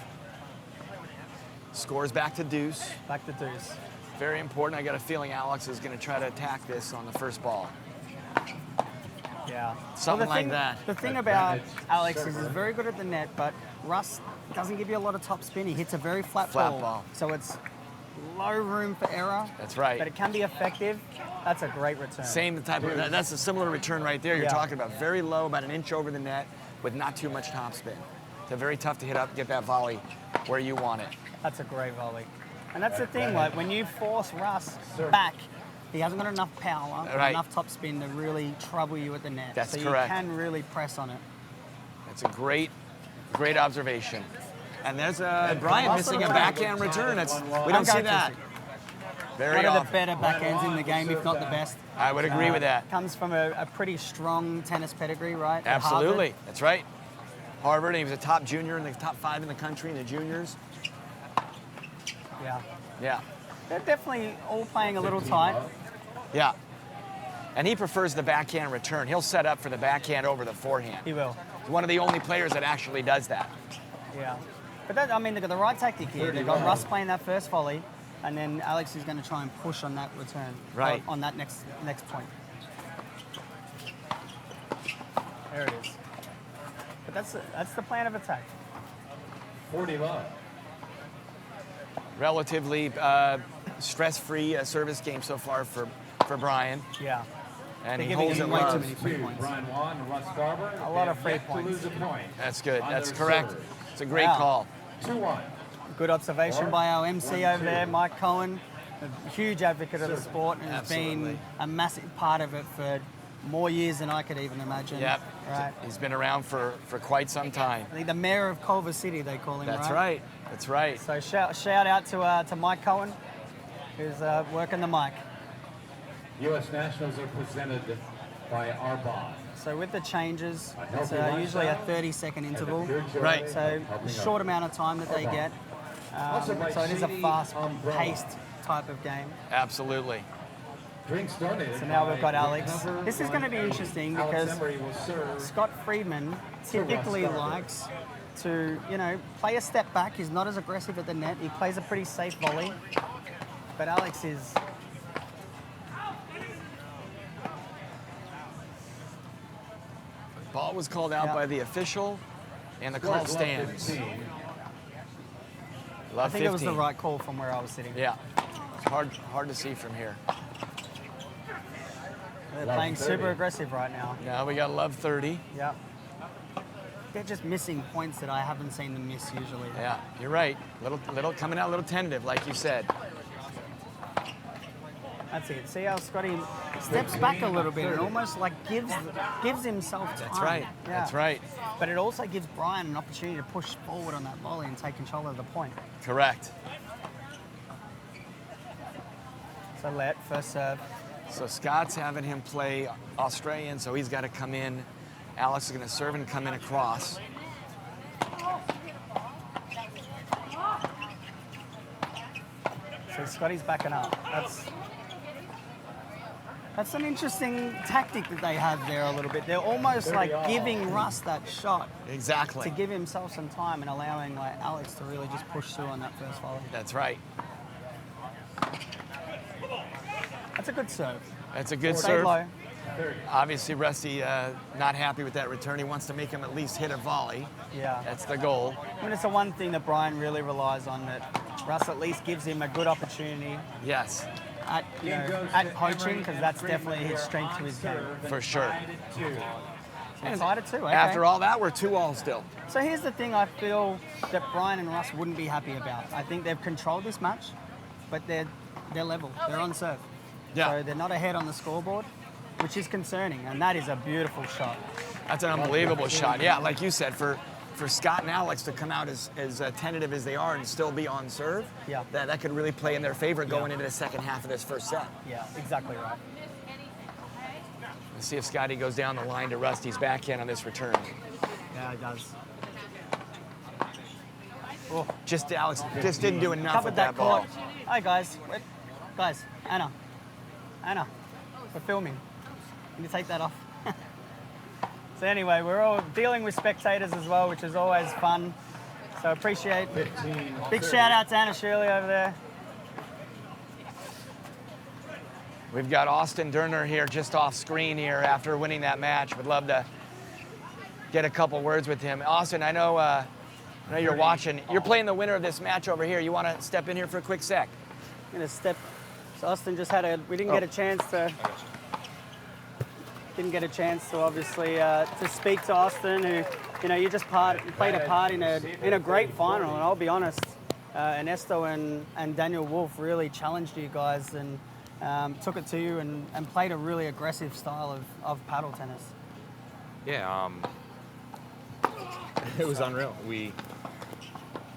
Scores back to deuce. Back to deuce. Very important. I got a feeling Alex is going to try to attack this on the first ball. Yeah. Something the like thing, that. The thing about Alex is he's very good at the net, but Russ doesn't give you a lot of top spin. He hits a very flat ball. So it's low room for error. That's right. But it can be effective. That's a great return. Same type of, that's a similar return right there. You're talking about very low, about an inch over the net with not too much top spin. It's very tough to hit up, get that volley where you want it. That's a great volley. And that's the thing, like when you force Russ back, he hasn't got enough power, enough top spin to really trouble you at the net. That's so correct. You can really press on it. That's a great observation. And there's Brian missing a backhand return. We don't see that very often. often. One of the better backhands in the game, if not the best. I would agree with that. Comes from a pretty strong tennis pedigree, right? Absolutely. That's right. Harvard, and he was a top junior in the top 5 in the country in the juniors. Yeah. Yeah. They're definitely all playing a little tight. Yeah. And he prefers the backhand return. He'll set up for the backhand over the forehand. He will. He's one of the only players that actually does that. Yeah. But that, I mean, they've got the right tactic here. They've got Russ playing that first volley, and then Alex is going to try and push on that return. Right. On that next point. There it is. But that's the plan of attack. 40 love. Relatively stress-free service game so far for Brian. Yeah. And They're he giving holds him it way too love. many free points. Brian Wan and Russ Garber. A lot of free yet to points. lose a point. That's good. On That's their correct. serve. It's a great Wow. call. 2-1. Good observation by our MC over there, Mike Cohen, a huge advocate of the sport and has been a massive part of it for more years than I could even imagine. Yep. Right. He's been around for quite some time. I think the mayor of Culver City, they call him, That's right. That's right. So shout out to Mike Cohen, who's working the mic. U.S. Nationals are presented by Arbonne. So with the changes, it's usually a 30-second interval. Right. So short amount of time that they get. So it is a fast-paced type of game. Absolutely. Drinks donated. So now we've got Alex. This is going to be interesting because Scott Friedman typically likes to, play a step back. He's not as aggressive at the net. He plays a pretty safe volley. But Alex is... Ball was called out by the official, and the call stands. I think it was the right call from where I was sitting. Yeah. It's hard to see from here. They're playing super aggressive right now. Now we got love 30. Yeah. They're just missing points that I haven't seen them miss usually. Yeah, you're right. Little coming out a little tentative, like you said. That's it. See how Scotty steps back a little bit and almost like gives himself time. That's right. Yeah. That's right. But it also gives Brian an opportunity to push forward on that volley and take control of the point. Correct. So let first serve. So Scott's having him play Australian, so he's got to come in. Alex is going to serve and come in across. So Scotty's backing up. That's an interesting tactic that they have there a little bit. They're almost like giving Russ that shot. Exactly. To give himself some time and allowing like Alex to really just push through on that first volley. That's right. That's a good serve. That's a good Stay serve. low. Obviously, Rusty not happy with that return. He wants to make him at least hit a volley. Yeah. That's the goal. I mean, it's the one thing that Brian really relies on, that Russ at least gives him a good opportunity Yes. at coaching, because that's definitely his strength to his game. For sure. And tied at 2, okay. After all that, we're 2-all still. So here's the thing I feel that Brian and Russ wouldn't be happy about. I think they've controlled this match, but they're level. They're on serve. Yeah. So they're not ahead on the scoreboard, which is concerning, and that is a beautiful shot. That's an unbelievable shot. Yeah, like you said, for Scott and Alex to come out as tentative as they are and still be on serve, Yeah. that could really play in their favor going into the second half of this first set. Yeah, exactly right. Let's see if Scotty goes down the line to Rusty's backhand on this return. Yeah, it does. Alex just didn't do enough Covered with that court. ball. Hi guys, guys, Anna, we're filming. Can you take that off? So anyway, we're all dealing with spectators as well, which is always fun. So appreciate. Big shout out to Anna Shirley over there. We've got Austin Derner here just off screen here after winning that match. Would love to get a couple words with him. Austin, I know you're watching. You're playing the winner of this match over here. You want to step in here for a quick sec? I'm gonna step. So Austin just had we didn't get a chance to. Didn't get a chance to obviously to speak to Austin, who, you know, you just played a part in a great final. And I'll be honest, Ernesto and Daniel Wolf really challenged you guys and took it to you and played a really aggressive style of paddle tennis. Yeah, it was unreal.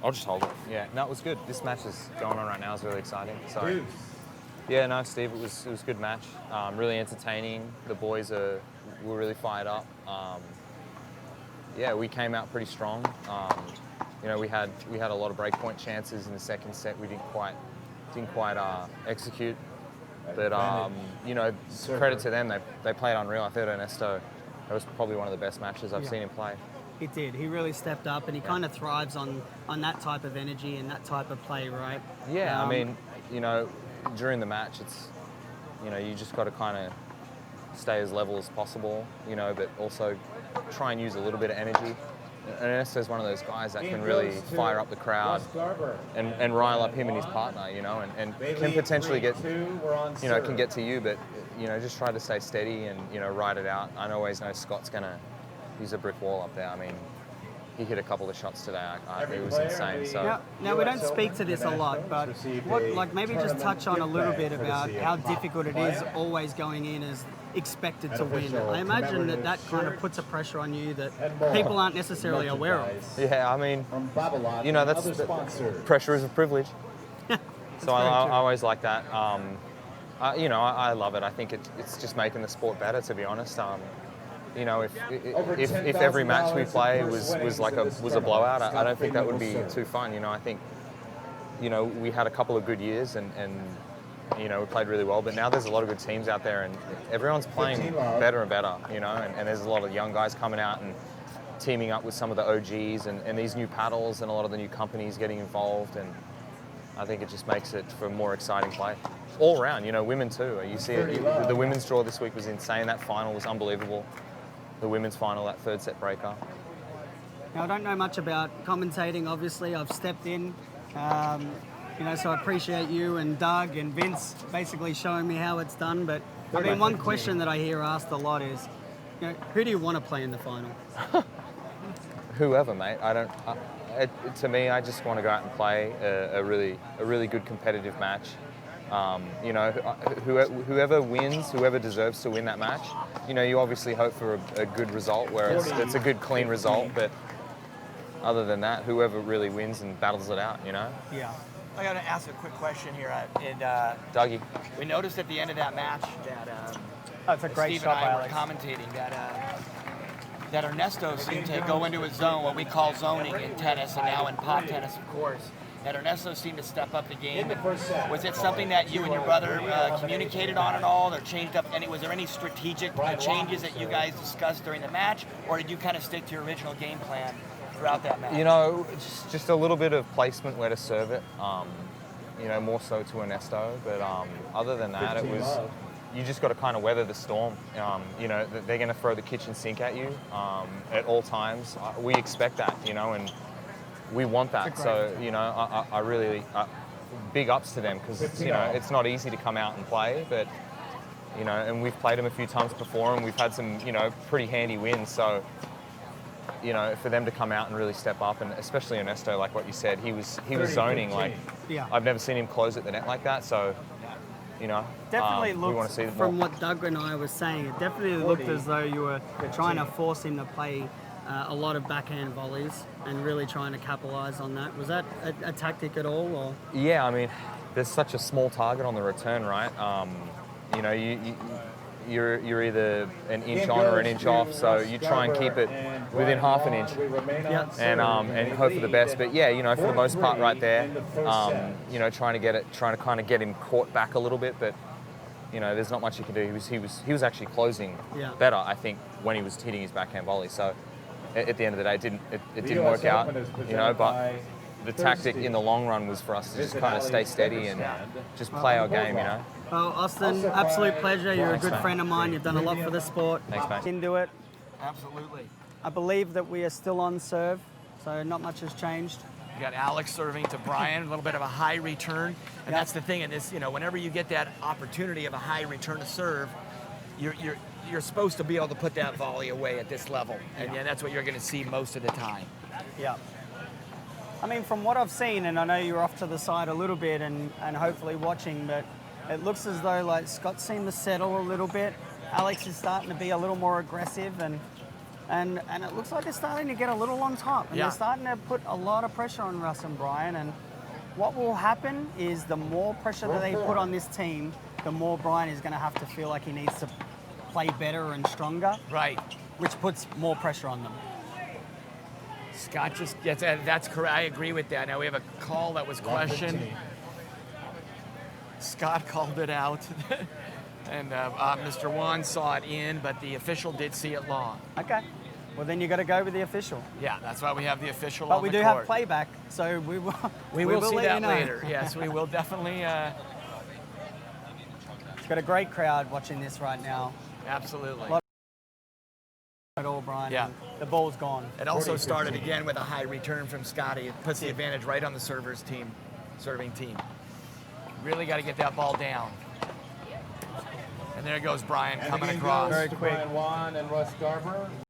I'll just hold it. Yeah, no, it was good. This match is going on right now. It's really exciting. So, yeah, no, Steve, it was a good match. Really entertaining. The boys were really fired up. Yeah, we came out pretty strong. You know, we had a lot of breakpoint chances in the second set. We didn't quite execute. But you know, credit to them. They played unreal. I thought Ernesto, that was probably one of the best matches I've seen him play. He did. He really stepped up, and he kind of thrives on that type of energy and that type of play, right? Yeah, I mean, you know, during the match, it's, you know, you just got to kind of stay as level as possible, you know, but also try and use a little bit of energy. And Ernesto's one of those guys that can really fire up the crowd and rile up him and his partner, you know, and can potentially get, you know, can get to you, but, you know, just try to stay steady and, you know, ride it out. I always know Scott's going to use a brick wall up there. I mean, he hit a couple of shots today. It was insane. So now we don't speak to this a lot, but maybe just touch on a little bit about how difficult it is always going in as expected to win. I imagine that kind of puts a pressure on you that people aren't necessarily aware of. Yeah, I mean, you know, pressure is a privilege. So I always like that. You know, I love it. I think it's just making the sport better, to be honest. You know, if every match we play was a blowout, I don't think that would be too fun. You know, I think, you know, we had a couple of good years and you know, we played really well, but now there's a lot of good teams out there and everyone's playing better and better, you know, and there's a lot of young guys coming out and teaming up with some of the OGs and these new paddles and a lot of the new companies getting involved, and I think it just makes it for more exciting play. All around, you know, women too. You see it, the women's draw this week was insane. That final was unbelievable. The women's final, that third set breaker. Now, I don't know much about commentating, obviously. I've stepped in, you know, so I appreciate you and Doug and Vince basically showing me how it's done. But, I mean, one question that I hear asked a lot is, you know, who do you want to play in the final? Whoever, mate. To me, I just want to go out and play a really good competitive match. You know, whoever wins, whoever deserves to win that match, you know, you obviously hope for a good result where it's a good, clean result, but other than that, whoever really wins and battles it out, you know? Yeah. I got to ask a quick question here. Dougie. We noticed at the end of that match that That's a great Steve shot and I by were Alex. commentating that Ernesto seemed to go into his zone, what we call zoning in tennis and now in pop tennis, of course. That Ernesto seemed to step up the game. Was it something that you and your brother communicated on at all, or changed up? Was there any strategic changes that you guys discussed during the match, or did you kind of stick to your original game plan throughout that match? You know, just a little bit of placement where to serve it. You know, more so to Ernesto, but other than that, it was. You just got to kind of weather the storm. You know, they're going to throw the kitchen sink at you at all times. We expect that, you know, and we want that. So, you know, I really, big ups to them because, you know, it's not easy to come out and play, but, you know, and we've played them a few times before and we've had some, you know, pretty handy wins. So, you know, for them to come out and really step up, and especially Ernesto, like what you said, he was zoning. Like, I've never seen him close at the net like that. So, you know, Definitely we want looked, to see from what Doug and I were saying, it definitely looked as though you were trying to force him to play a lot of backhand volleys and really trying to capitalise on that. Was that a tactic at all? Or? Yeah, I mean, there's such a small target on the return, right? You know, you're either an inch on or an inch off, so you try and keep it within half an inch, and hope for the best. But yeah, you know, for the most part, right there, you know, trying to kind of get him caught back a little bit, but you know, there's not much you can do. He was actually closing better, I think, when he was hitting his backhand volley. So at the end of the day, it didn't work out, you know, but the tactic in the long run was for us to just kind of stay steady and just play our game, you know. Well, Austin, absolute pleasure. You're a Thanks, good mate. friend of mine. You've done a lot for the sport. Thanks, mate. Into it. Absolutely. I believe that we are still on serve, so not much has changed. You got Alex serving to Brian, a little bit of a high return. And that's the thing in this, you know, whenever you get that opportunity of a high return to serve, you're supposed to be able to put that volley away at this level. And yeah, that's what you're going to see most of the time. Yeah. I mean, from what I've seen, and I know you're off to the side a little bit and hopefully watching, but it looks as though like Scott seemed to settle a little bit. Alex is starting to be a little more aggressive and it looks like they're starting to get a little on top. And they're starting to put a lot of pressure on Russ and Brian. And what will happen is the more pressure that they put on this team, the more Brian is going to have to feel like he needs to play better and stronger. Right. Which puts more pressure on them. Scott just gets, that's correct. I agree with that. Now we have a call that was questioned. Scott called it out. And Mr. Wan saw it in, but the official did see it long. Okay. Well, then you got to go with the official. Yeah, that's why we have the official but on we the do court. have playback, so we will. We will see let that you know. later. Yes, we will definitely. It's got a great crowd watching this right now. Absolutely. At all, Brian. Yeah. And the ball's gone. It also started again with a high return from Scotty. It puts the advantage right on the serving team. Really got to get that ball down. And there goes Brian coming across. Very quick. Brian Wan and Russ Garber.